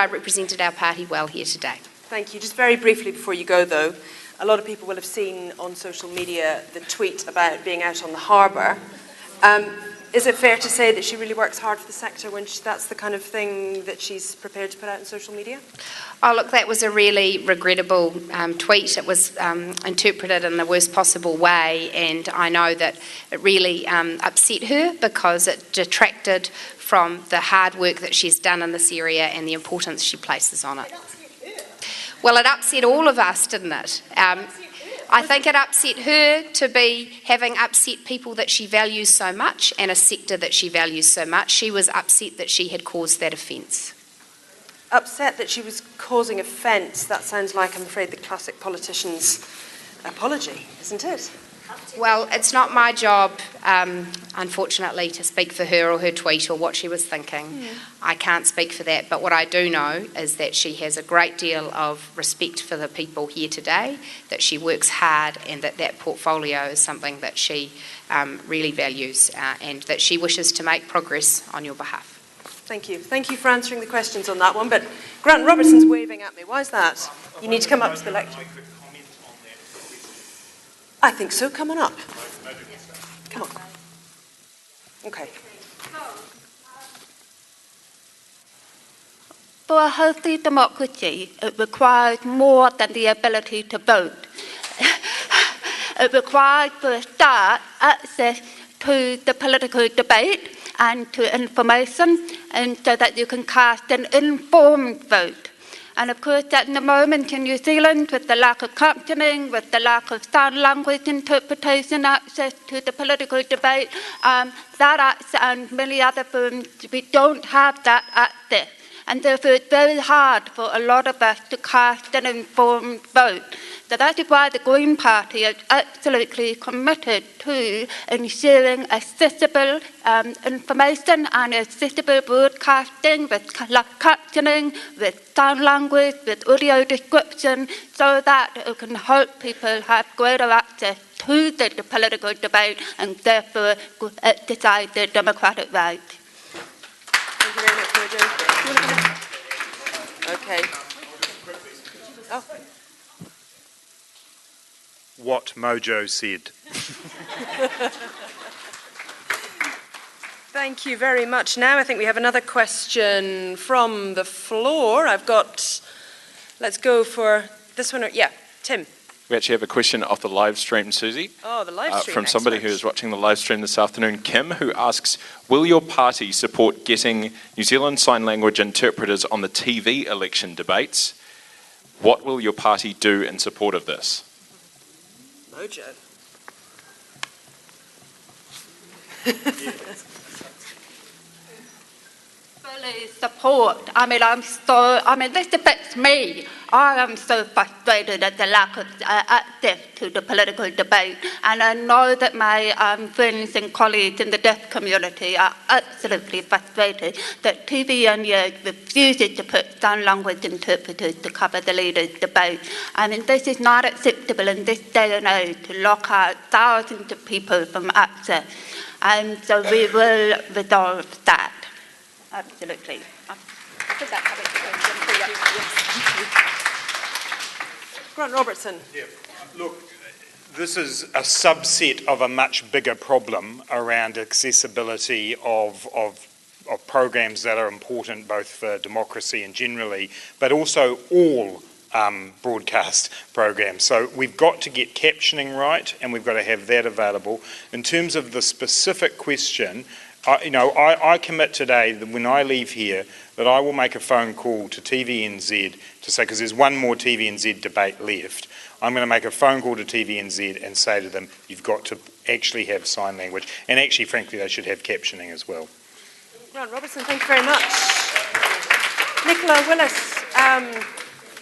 represented our party well here today. Thank you. Just very briefly before you go, though, a lot of people will have seen on social media the tweet about being out on the harbour. Is it fair to say that she really works hard for the sector when that's the kind of thing that she's prepared to put out on social media? Oh, look, that was a really regrettable tweet. It was interpreted in the worst possible way, and I know that it really upset her because it detracted from the hard work that she's done in this area and the importance she places on it. Well, it upset all of us, didn't it? I think it upset her to be having upset people that she values so much and a sector that she values so much. She was upset that she had caused that offence. Upset that she was causing offence? That sounds like, I'm afraid, the classic politician's apology, isn't it? Well, it's not my job, unfortunately, to speak for her or her tweet or what she was thinking. I can't speak for that, but what I do know is that she has a great deal of respect for the people here today, that she works hard, and that portfolio is something that she really values and that she wishes to make progress on your behalf. Thank you. Thank you for answering the questions on that one, but Grant Robertson's waving at me. Why is that? You need to come up to the lectern. I think so. Come on up. Come on. Okay. For a healthy democracy, it requires more than the ability to vote. It requires, for a start, access to the political debate and to information, and so that you can cast an informed vote. And of course, at the moment in New Zealand, with the lack of captioning, with the lack of sign language interpretation access to the political debate, that access and many other forms, we don't have that access. And therefore, it's very hard for a lot of us to cast an informed vote. So that is why the Green Party is absolutely committed to ensuring accessible information and accessible broadcasting with captioning, with sign language, with audio description, so that it can help people have greater access to the political debate and therefore exercise their democratic rights. Thank you very much, Mojo. Okay. Oh. What Mojo said. Thank you very much. Now I think we have another question from the floor. Let's go for this one. Yeah, Tim. We actually have a question off the live stream, Susie. Oh, the live stream. From somebody who is watching the live stream this afternoon, Kim, who asks, will your party support getting New Zealand Sign Language interpreters on the TV election debates? What will your party do in support of this? Mojo. Fully support. This affects me. I am so frustrated at the lack of access to the political debate, and I know that my friends and colleagues in the deaf community are absolutely frustrated that TV refuses to put sign language interpreters to cover the leaders' debate. This is not acceptable in this day and age to lock out thousands of people from access, and so we will resolve that. Absolutely. Did that cover the question? Grant Robertson. Yeah. Look, this is a subset of a much bigger problem around accessibility of programs that are important both for democracy and generally, but also all broadcast programs. So we've got to get captioning right, and we've got to have that available. In terms of the specific question, I commit today that when I leave here that I will make a phone call to TVNZ to say, because there's one more TVNZ debate left, I'm going to make a phone call to TVNZ and say to them, you've got to actually have sign language, and actually, frankly, they should have captioning as well. Grant Robertson, thank you very much. Nicola Willis,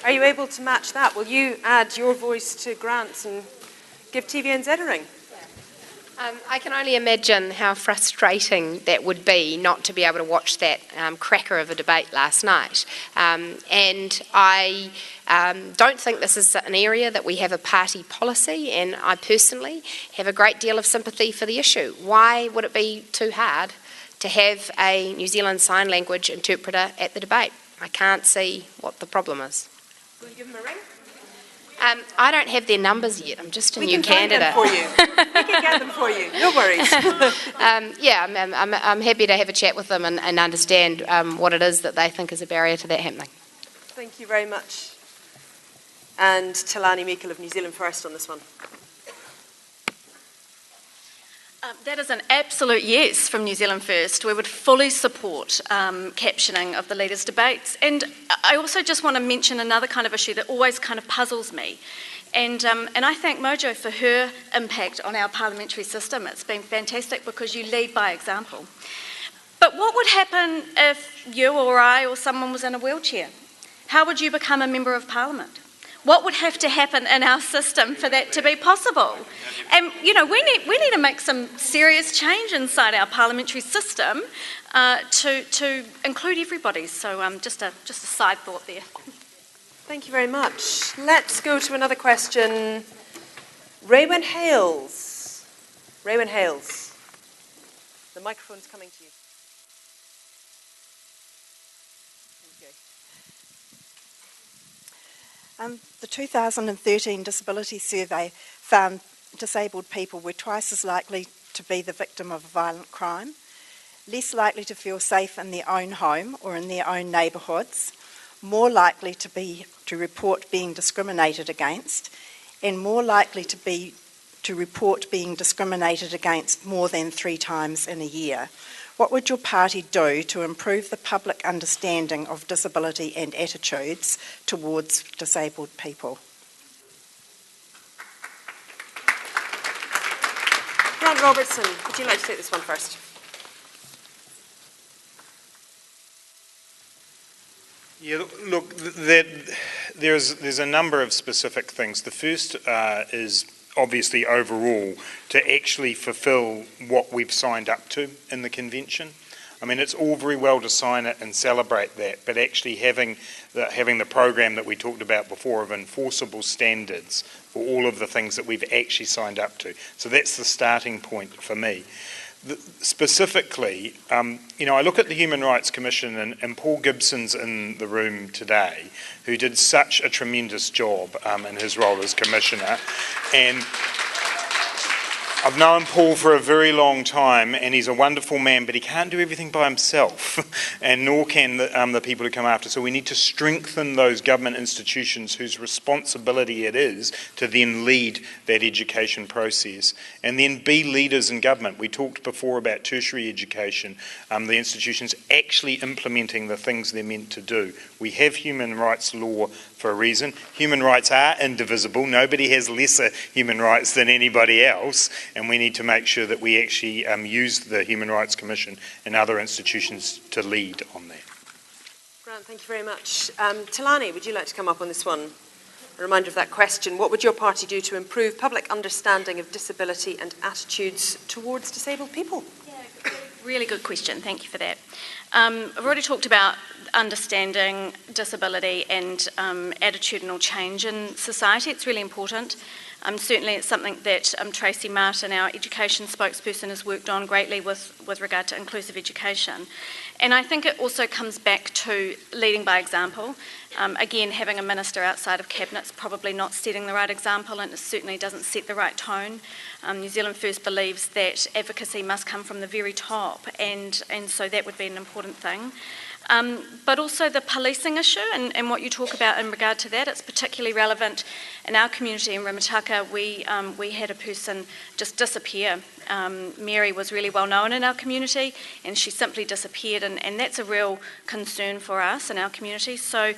are you able to match that? Will you add your voice to Grant's and give TVNZ a ring? I can only imagine how frustrating that would be not to be able to watch that cracker of a debate last night. And I don't think this is an area that we have a party policy, and I personally have a great deal of sympathy for the issue. Why would it be too hard to have a New Zealand Sign Language interpreter at the debate? I can't see what the problem is. Will you give him a ring? I don't have their numbers yet. I'm just a new candidate. We can get them for you. No worries. I'm happy to have a chat with them and understand what it is that they think is a barrier to that happening. Thank you very much. And Talani Meikle of New Zealand First on this one. That is an absolute yes from New Zealand First. We would fully support captioning of the leaders' debates. And I also just want to mention another kind of issue that always kind of puzzles me. And I thank Mojo for her impact on our parliamentary system. It's been fantastic because you lead by example. But what would happen if you or I or someone was in a wheelchair? How would you become a member of parliament? What would have to happen in our system for that to be possible? And, you know, we need to make some serious change inside our parliamentary system to include everybody. So just a side thought there. Thank you very much. Let's go to another question. Raywin Hales. Raywin Hales. The microphone's coming to you. The 2013 Disability Survey found disabled people were twice as likely to be the victim of a violent crime, less likely to feel safe in their own home or in their own neighbourhoods, more likely to report being discriminated against, and more likely to report being discriminated against more than 3 times in a year. What would your party do to improve the public understanding of disability and attitudes towards disabled people? Grant Robertson, would you like to take this one first? Yeah, look, there's a number of specific things. The first is obviously overall to actually fulfil what we've signed up to in the convention. I mean, it's all very well to sign it and celebrate that, but actually having the program that we talked about before of enforceable standards for all of the things that we've actually signed up to. So that's the starting point for me. Specifically, I look at the Human Rights Commission and Paul Gibson's in the room today, who did such a tremendous job in his role as Commissioner. And I've known Paul for a very long time, and he's a wonderful man, but he can't do everything by himself, and nor can the people who come after. So we need to strengthen those government institutions whose responsibility it is to then lead that education process, and then be leaders in government. We talked before about tertiary education, the institutions actually implementing the things they're meant to do. We have human rights law for a reason. Human rights are indivisible. Nobody has lesser human rights than anybody else, and we need to make sure that we actually use the Human Rights Commission and other institutions to lead on that. Grant, thank you very much. Talani, would you like to come up on this one? A reminder of that question. What would your party do to improve public understanding of disability and attitudes towards disabled people? Yeah, really good question. Thank you for that. I've already talked about understanding disability and attitudinal change in society. It's really important. Certainly it's something that Tracy Martin, our education spokesperson, has worked on greatly with regard to inclusive education. And I think it also comes back to leading by example. Again, having a minister outside of Cabinet's probably not setting the right example, and it certainly doesn't set the right tone. New Zealand First believes that advocacy must come from the very top, and so that would be an important thing. But also the policing issue and what you talk about in regard to that, it's particularly relevant in our community in Rimutaka. We had a person just disappear. Mary was really well known in our community, and she simply disappeared, and that's a real concern for us in our community. So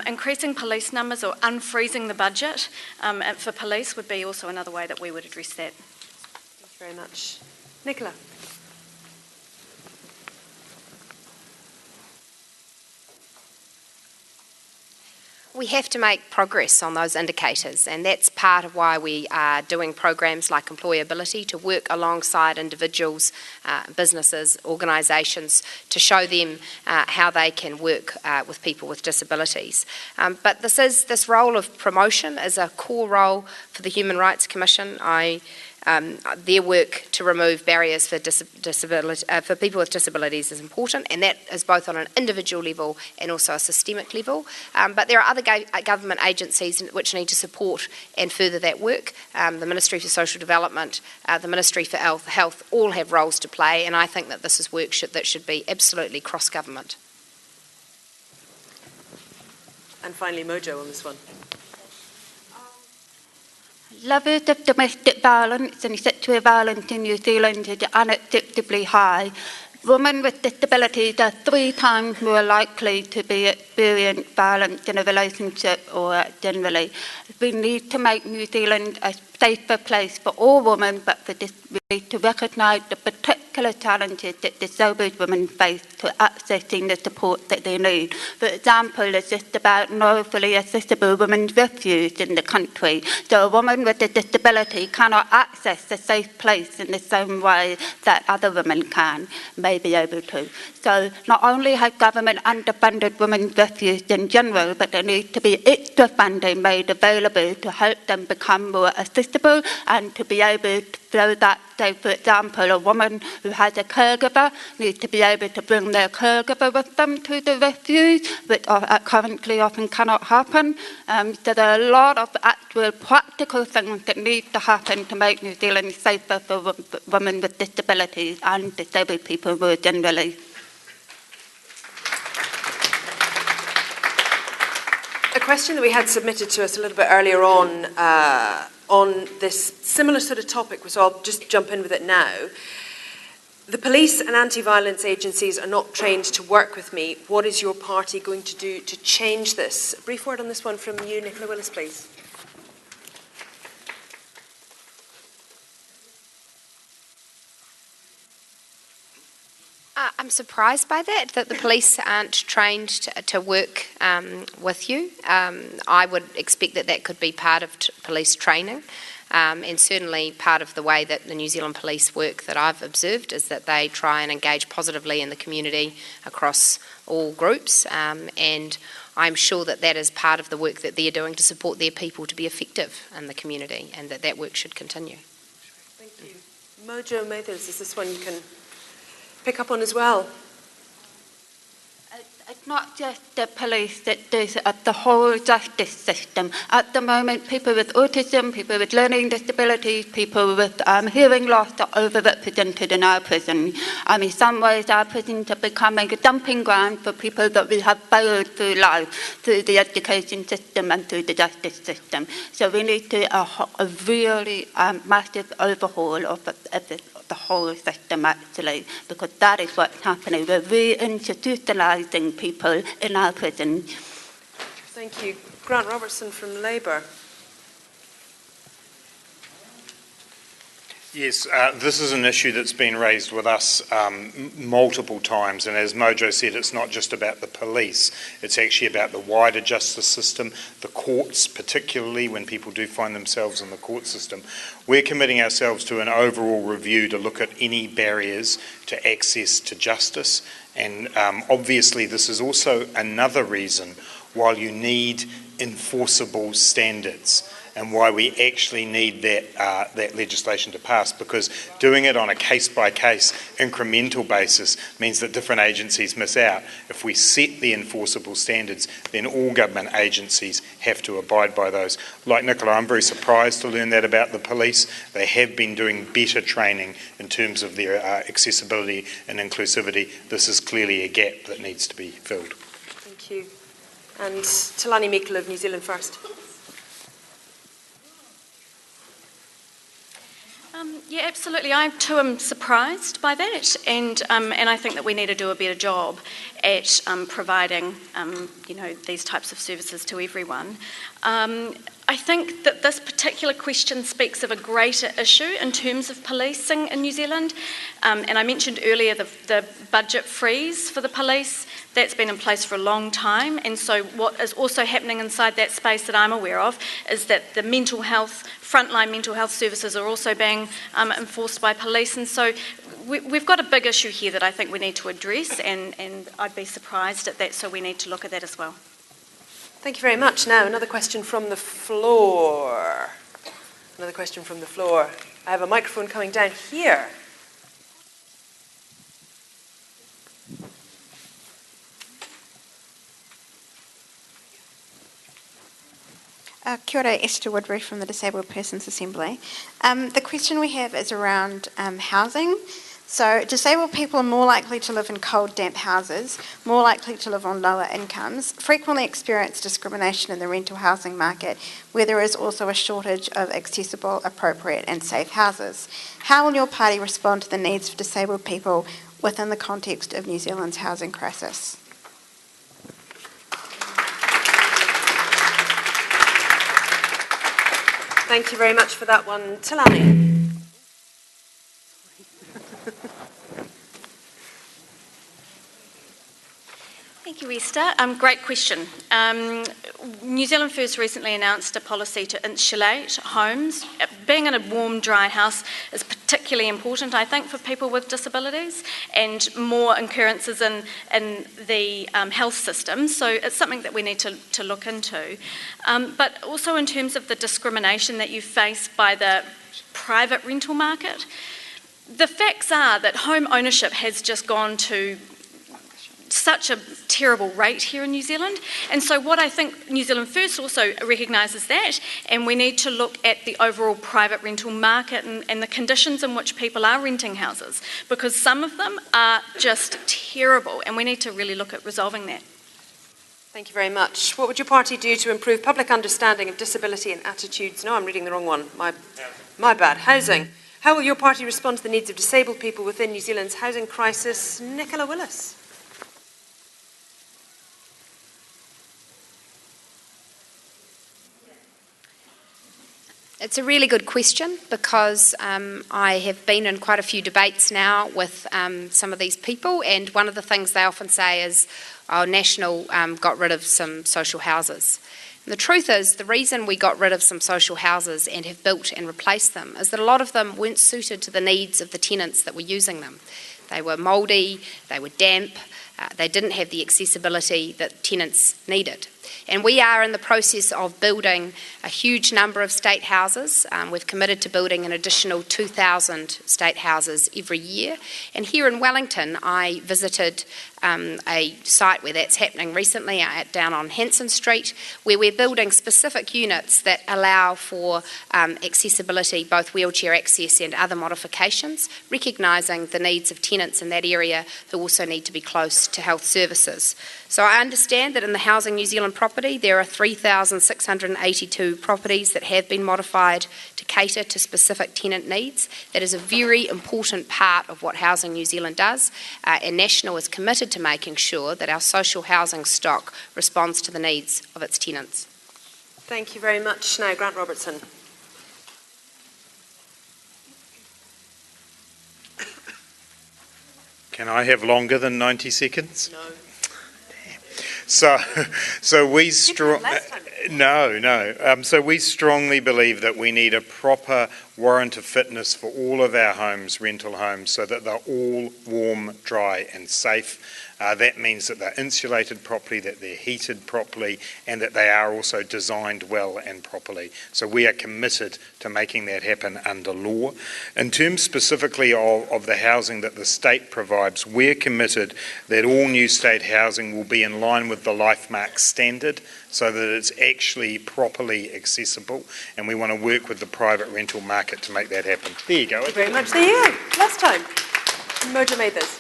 increasing police numbers or unfreezing the budget for police would be also another way that we would address that. Thank you very much. Nicola. We have to make progress on those indicators, and that's part of why we are doing programs like employability to work alongside individuals, businesses, organisations to show them how they can work with people with disabilities. But this role of promotion is a core role for the Human Rights Commission. I their work to remove barriers for for people with disabilities is important, and that is both on an individual level and also a systemic level. But there are other government agencies which need to support and further that work. The Ministry for Social Development, the Ministry for Health all have roles to play, and I think that this is work that should be absolutely cross-government. And finally, Mojo on this one. Levels of domestic violence and sexual violence in New Zealand is unacceptably high. Women with disabilities are 3 times more likely to be experience violence in a relationship or generally. We need to make New Zealand a safer place for all women, but for this we need to recognise the particular challenges that disabled women face to accessing the support that they need. For example, it's just about no fully accessible women's refuge in the country. So a woman with a disability cannot access a safe place in the same way that other women may be able to. So not only has government underfunded women's refuge in general, but there needs to be extra funding made available to help them become more accessible and to be able to so that, say, for example, a woman who has a caregiver needs to be able to bring their caregiver with them to the refuge, which currently often cannot happen. So there are a lot of actual practical things that need to happen to make New Zealand safer for women with disabilities and disabled people more generally. A question that we had submitted to us a little bit earlier on this similar sort of topic, so I'll just jump in with it now. The police and anti-violence agencies are not trained to work with me. What is your party going to do to change this? A brief word on this one from you, Nicola Willis, please. I'm surprised by that the police aren't trained to work with you. I would expect that could be part of police training, and certainly part of the way that the New Zealand Police work that I've observed is that they try and engage positively in the community across all groups, and I'm sure that is part of the work that they're doing to support their people to be effective in the community, and that work should continue. Thank you. Mojo Mathers, is this one you can pick up on as well? It's not just the police that does it, the whole justice system. At the moment, people with autism, people with learning disabilities, people with hearing loss are overrepresented in our prison. In some ways, our prisons are becoming a dumping ground for people that we have failed through life, through the education system and through the justice system. So we need to a really massive overhaul of the whole system, actually, because that is what's happening. We're re-institutionalising people in our prison. Thank you. Grant Robertson from Labour. Yes, this is an issue that's been raised with us multiple times, and as Mojo said, it's not just about the police, it's actually about the wider justice system, the courts, particularly when people do find themselves in the court system. We're committing ourselves to an overall review to look at any barriers to access to justice, and obviously this is also another reason why you need enforceable standards, and why we actually need that legislation to pass, because doing it on a case-by-case incremental basis means that different agencies miss out. If we set the enforceable standards, then all government agencies have to abide by those. Like Nicola, I'm very surprised to learn that about the police. They have been doing better training in terms of their accessibility and inclusivity. This is clearly a gap that needs to be filled. Thank you. And Talani Meikle of New Zealand First. Yeah, absolutely. I too am surprised by that, and I think that we need to do a better job at providing, these types of services to everyone. I think that this particular question speaks of a greater issue in terms of policing in New Zealand, and I mentioned earlier the budget freeze for the police. That's been in place for a long time, and so what is also happening inside that space that I'm aware of is that the frontline mental health services are also being enforced by police, and so we've got a big issue here that I think we need to address, and I'd be surprised at that, so we need to look at that as well. Thank you very much. Now, another question from the floor. Another question from the floor. I have a microphone coming down here. Kia ora, Esther Woodbury from the Disabled Persons Assembly. The question we have is around housing. So disabled people are more likely to live in cold, damp houses, more likely to live on lower incomes, frequently experience discrimination in the rental housing market, where there is also a shortage of accessible, appropriate and safe houses. How will your party respond to the needs of disabled people within the context of New Zealand's housing crisis? Thank you very much for that one. Talani. Thank you, Esther. Great question. New Zealand First recently announced a policy to insulate homes. Being in a warm, dry house is particularly important, I think, for people with disabilities and more occurrences in the health system. So it's something that we need to look into. But also in terms of the discrimination that you face by the private rental market, the facts are that home ownership has just gone to such a terrible rate here in New Zealand. And so what I think New Zealand First also recognises that, and we need to look at the overall private rental market and the conditions in which people are renting houses, because some of them are just terrible, and we need to really look at resolving that. Thank you very much. What would your party do to improve public understanding of disability and attitudes? No, I'm reading the wrong one. My bad. Housing. How will your party respond to the needs of disabled people within New Zealand's housing crisis? Nicola Willis. It's a really good question because I have been in quite a few debates now with some of these people, and one of the things they often say is, oh, National got rid of some social houses. And the truth is, the reason we got rid of some social houses and have built and replaced them is that a lot of them weren't suited to the needs of the tenants that were using them. They were mouldy, they were damp, they didn't have the accessibility that tenants needed. And we are in the process of building a huge number of state houses. We've committed to building an additional 2,000 state houses every year. And here in Wellington, I visited a site where that's happening recently, down on Hanson Street, where we're building specific units that allow for accessibility, both wheelchair access and other modifications, recognising the needs of tenants in that area who also need to be close to health services. So I understand that in the Housing New Zealand property, there are 3,682 properties that have been modified to cater to specific tenant needs. That is a very important part of what Housing New Zealand does, and National is committed to making sure that our social housing stock responds to the needs of its tenants. Thank you very much. Now, Grant Robertson. Can I have longer than 90 seconds? No. So we So we strongly believe that we need a proper warrant of fitness for all of our homes, rental homes, so that they're all warm, dry and safe. That means that they're insulated properly, that they're heated properly, and that they are also designed well and properly. So we are committed to making that happen under law. In terms specifically of the housing that the state provides, we're committed that all new state housing will be in line with the LifeMark standard, so that it's actually properly accessible, and we want to work with the private rental market to make that happen. There you go. Thank you very much. There you go. Last time. Mojo made this.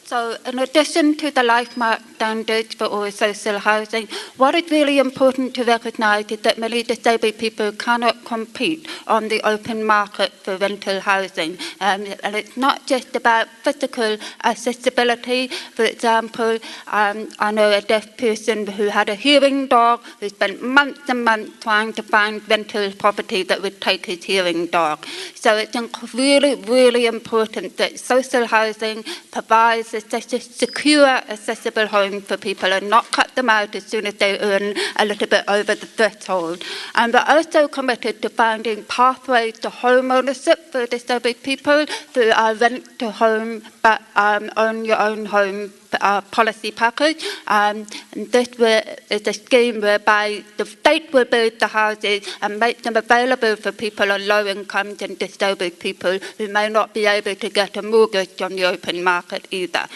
So in addition to the LifeMark standards for all social housing, what is really important to recognise is that many disabled people cannot compete on the open market for rental housing. And it's not just about physical accessibility. For example, I know a deaf person who had a hearing dog who spent months and months trying to find rental property that would take his hearing dog. So it's really, really important that social housing provides such a secure, accessible home for people and not cut them out as soon as they earn a little bit over the threshold. And we're also committed to finding pathway to home ownership for disabled people through our rent to home, but own your own home policy package. And this is a scheme whereby the state will build the houses and make them available for people on low incomes and disabled people who may not be able to get a mortgage on the open market either.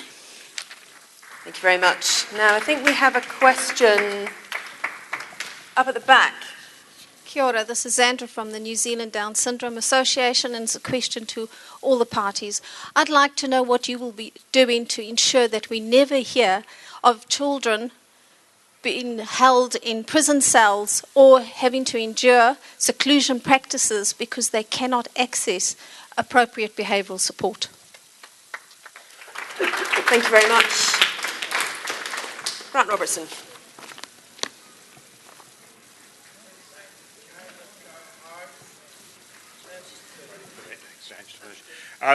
Thank you very much. Now, I think we have a question up at the back. Kia ora, this is Andra from the New Zealand Down Syndrome Association, and it's a question to all the parties. I'd like to know what you will be doing to ensure that we never hear of children being held in prison cells or having to endure seclusion practices because they cannot access appropriate behavioural support. Thank you very much. Grant Robertson.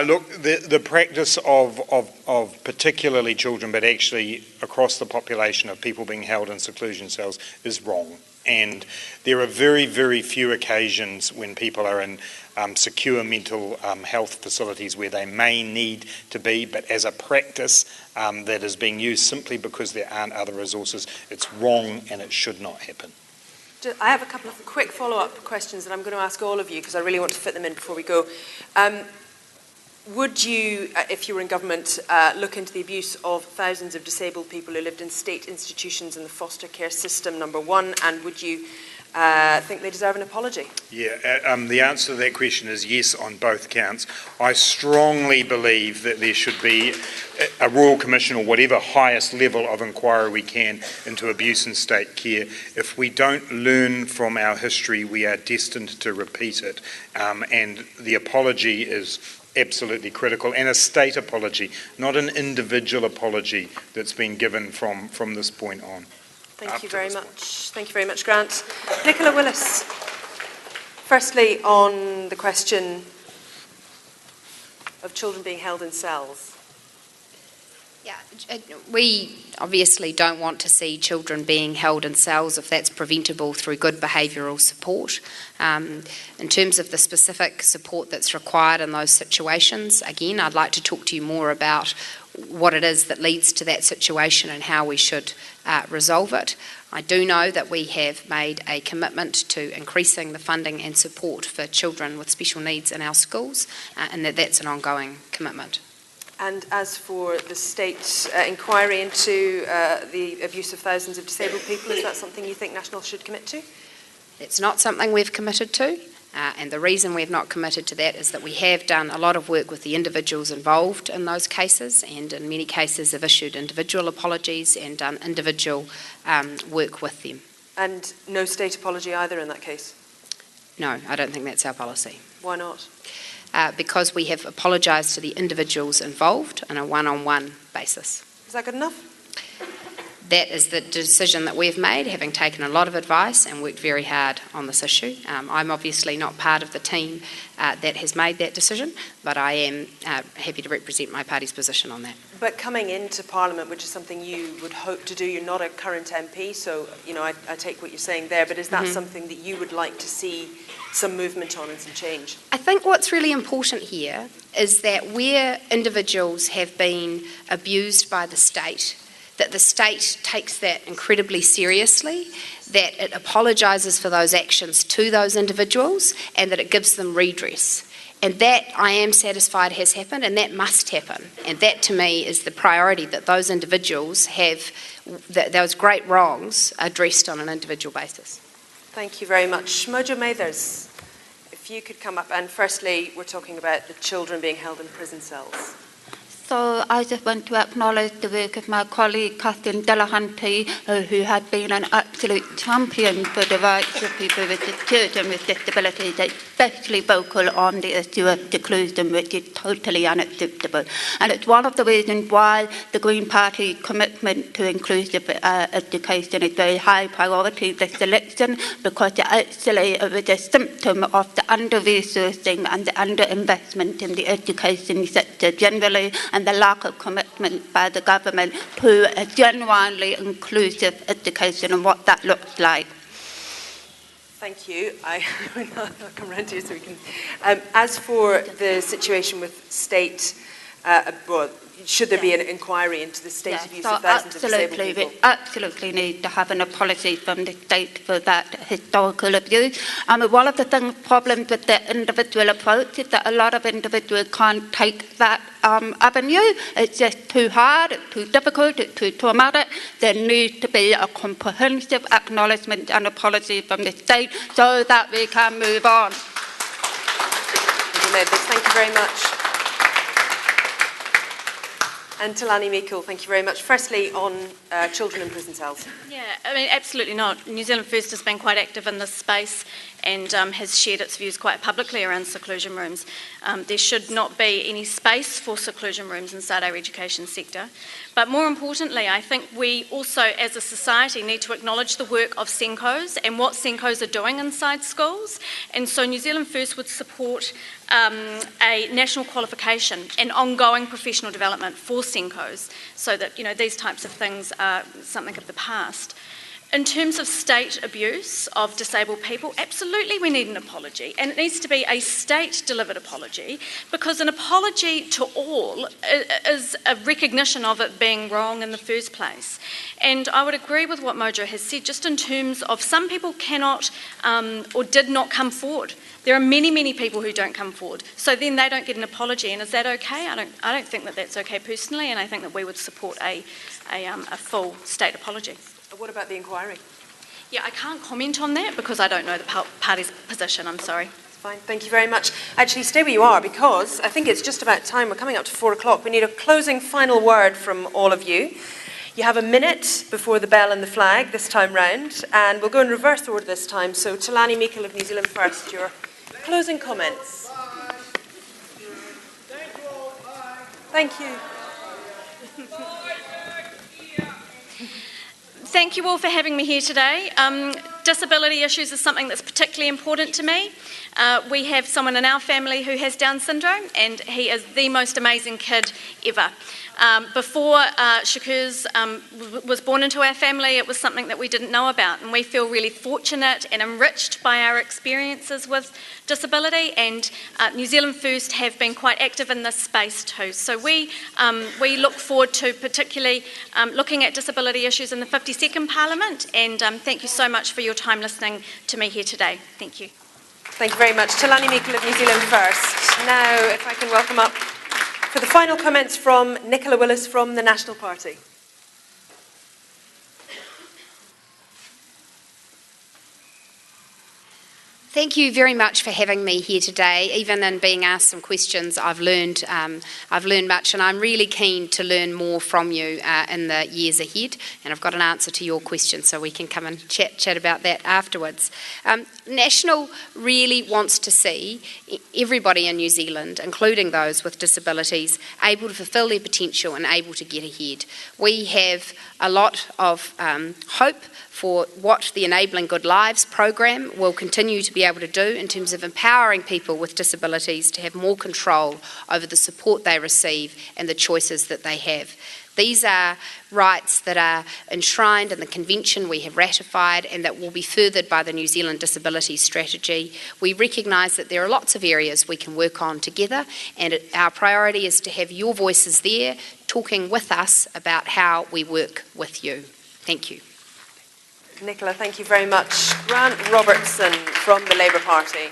Look, the practice of particularly children, but actually across the population of people being held in seclusion cells is wrong. And there are very, very few occasions when people are in secure mental health facilities where they may need to be, but as a practice that is being used simply because there aren't other resources, it's wrong and it should not happen. I have a couple of quick follow-up questions that I'm going to ask all of you because I really want to fit them in before we go. Would you, if you were in government, look into the abuse of thousands of disabled people who lived in state institutions in the foster care system, number one, and would you think they deserve an apology? Yeah, the answer to that question is yes on both counts. I strongly believe that there should be a Royal Commission or whatever highest level of inquiry we can into abuse in state care. If we don't learn from our history, we are destined to repeat it, and the apology is absolutely critical, and a state apology, not an individual apology that's been given from this point on. Thank you very much. Thank you very much, Grant. Nicola Willis. Firstly, on the question of children being held in cells. Yeah, we obviously don't want to see children being held in cells if that's preventable through good behavioural support. In terms of the specific support that's required in those situations, again, I'd like to talk to you more about what it is that leads to that situation and how we should resolve it. I do know that we have made a commitment to increasing the funding and support for children with special needs in our schools, and that's an ongoing commitment. And as for the state inquiry into the abuse of thousands of disabled people, is that something you think National should commit to? It's not something we've committed to, and the reason we've not committed to that is that we have done a lot of work with the individuals involved in those cases, and in many cases have issued individual apologies and done individual work with them. And no state apology either in that case? No, I don't think that's our policy. Why not? Because we have apologised to the individuals involved on a one-on-one basis. Is that good enough? That is the decision that we've made, having taken a lot of advice and worked very hard on this issue. I'm obviously not part of the team that has made that decision, but I am happy to represent my party's position on that. But coming into Parliament, which is something you would hope to do, you're not a current MP, so I take what you're saying there, but is that something that you would like to see some movement on and some change? I think what's really important here is that where individuals have been abused by the state, that the state takes that incredibly seriously, that it apologises for those actions to those individuals, and that it gives them redress. And that, I am satisfied, has happened, and that must happen. And that, to me, is the priority, that those individuals have those great wrongs addressed on an individual basis. Thank you very much. Mojo Mathers, if you could come up, and firstly, we're talking about the children being held in prison cells. So I just want to acknowledge the work of my colleague Catherine Delahanty, who had been an absolute champion for the rights of people with children with disabilities, especially vocal on the issue of seclusion, which is totally unacceptable. And it's one of the reasons why the Green Party commitment to inclusive education is very high priority this election, because it actually is a symptom of the under-resourcing and the under-investment in the education sector generally, and the lack of commitment by the government to a genuinely inclusive education and what that looks like. Thank you. I'll come round to you so we can... as for the situation with state, well, should there be an inquiry into the state of use of thousands of disabled people? We absolutely need to have an apology from the state for that historical abuse. One of the problems with the individual approach is that a lot of individuals can't take that avenue. It's just too hard, it's too difficult, it's too traumatic. There needs to be a comprehensive acknowledgement and apology from the state so that we can move on. Thank you very much. And Talani Meikle, thank you very much. Firstly, on children in prison cells. Yeah, I mean, absolutely not. New Zealand First has been quite active in this space and has shared its views quite publicly around seclusion rooms. There should not be any space for seclusion rooms inside our education sector. But more importantly, I think we also, as a society, need to acknowledge the work of SENCOs and what SENCOs are doing inside schools. And so New Zealand First would support a national qualification and ongoing professional development for SENCOs so that, you know, these types of things are something of the past. In terms of state abuse of disabled people, absolutely we need an apology, and it needs to be a state-delivered apology, because an apology to all is a recognition of it being wrong in the first place. And I would agree with what Mojo has said, just in terms of some people cannot or did not come forward. There are many, many people who don't come forward, so then they don't get an apology, and is that okay? I don't think that that's okay personally, and I think that we would support a full state apology. What about the inquiry? Yeah, I can't comment on that because I don't know the party's position, I'm sorry. Fine, thank you very much. Actually, stay where you are, because I think it's just about time. We're coming up to 4 o'clock. We need a closing final word from all of you. You have a minute before the bell and the flag this time round, and we'll go in reverse order this time. So, Talani Meikle of New Zealand First, your closing comments. Thank you. Thank you all for having me here today. Disability issues is something that's particularly important to me. We have someone in our family who has Down syndrome, and he is the most amazing kid ever. Before Shakur's was born into our family, it was something that we didn't know about, and we feel really fortunate and enriched by our experiences with disability, and New Zealand First have been quite active in this space too. So we look forward to particularly looking at disability issues in the 52nd Parliament, and thank you so much for your time listening to me here today. Thank you. Thank you very much. Talani Meikle of New Zealand First. Now, if I can welcome up for the final comments from Nicola Willis from the National Party. Thank you very much for having me here today. Even in being asked some questions, I've learned much, and I'm really keen to learn more from you in the years ahead. And I've got an answer to your question, so we can come and chat about that afterwards. National really wants to see everybody in New Zealand, including those with disabilities, able to fulfil their potential and able to get ahead. We have a lot of hope for what the Enabling Good Lives program will continue to be able to do in terms of empowering people with disabilities to have more control over the support they receive and the choices that they have. These are rights that are enshrined in the convention we have ratified and that will be furthered by the New Zealand Disability Strategy. We recognise that there are lots of areas we can work on together, and our priority is to have your voices there talking with us about how we work with you. Thank you. Nicola, thank you very much. Grant Robertson from the Labour Party.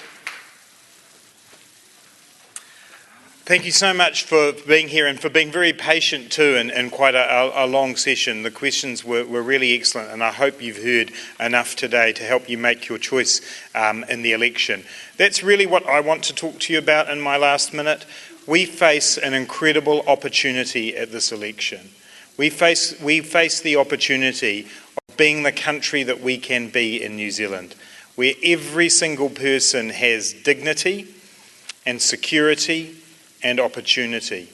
Thank you so much for being here and for being very patient too in quite a long session. The questions were really excellent, and I hope you've heard enough today to help you make your choice in the election. That's really what I want to talk to you about in my last minute. We face an incredible opportunity at this election. We face the opportunity of being the country that we can be in New Zealand, where every single person has dignity and security and opportunity,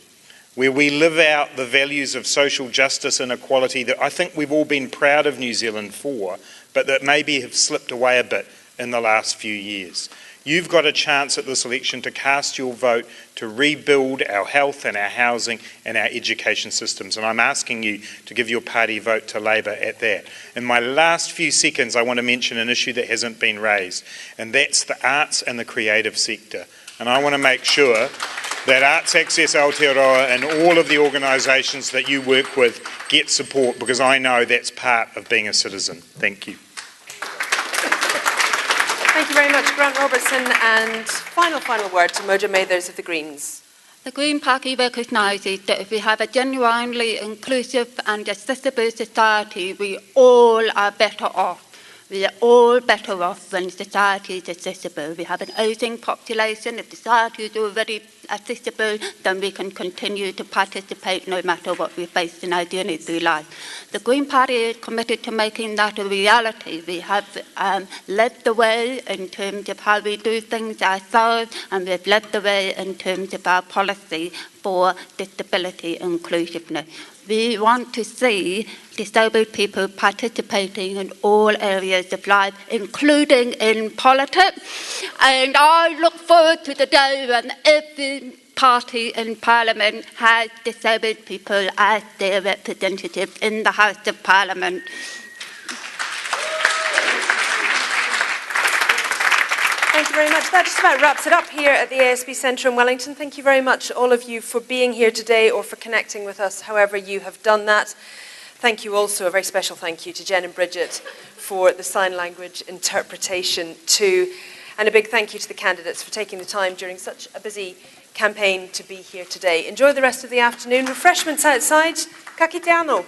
where we live out the values of social justice and equality that I think we've all been proud of New Zealand for, but that maybe have slipped away a bit in the last few years. You've got a chance at this election to cast your vote to rebuild our health and our housing and our education systems. And I'm asking you to give your party vote to Labour at that. In my last few seconds, I want to mention an issue that hasn't been raised, and that's the arts and the creative sector. And I want to make sure that Arts Access Aotearoa and all of the organisations that you work with get support, because I know that's part of being a citizen. Thank you. Thank you very much, Grant Robertson. And final word to Moja Mathers of the Greens. The Green Party recognises that if we have a genuinely inclusive and accessible society, we all are better off. We are all better off when society is accessible. We have an ageing population. If society is already accessible, then we can continue to participate no matter what we face in our journey through life. The Green Party is committed to making that a reality. We have led the way in terms of how we do things ourselves, and we've led the way in terms of our policy for disability inclusiveness. We want to see disabled people participating in all areas of life, including in politics. And I look forward to the day when every party in Parliament has disabled people as their representatives in the House of Parliament. Thank you very much. That just about wraps it up here at the ASB Centre in Wellington. Thank you very much, all of you, for being here today or for connecting with us, however you have done that. Thank you also, a very special thank you to Jen and Bridget for the sign language interpretation too. And a big thank you to the candidates for taking the time during such a busy campaign to be here today. Enjoy the rest of the afternoon. Refreshments outside. Ka kite anō.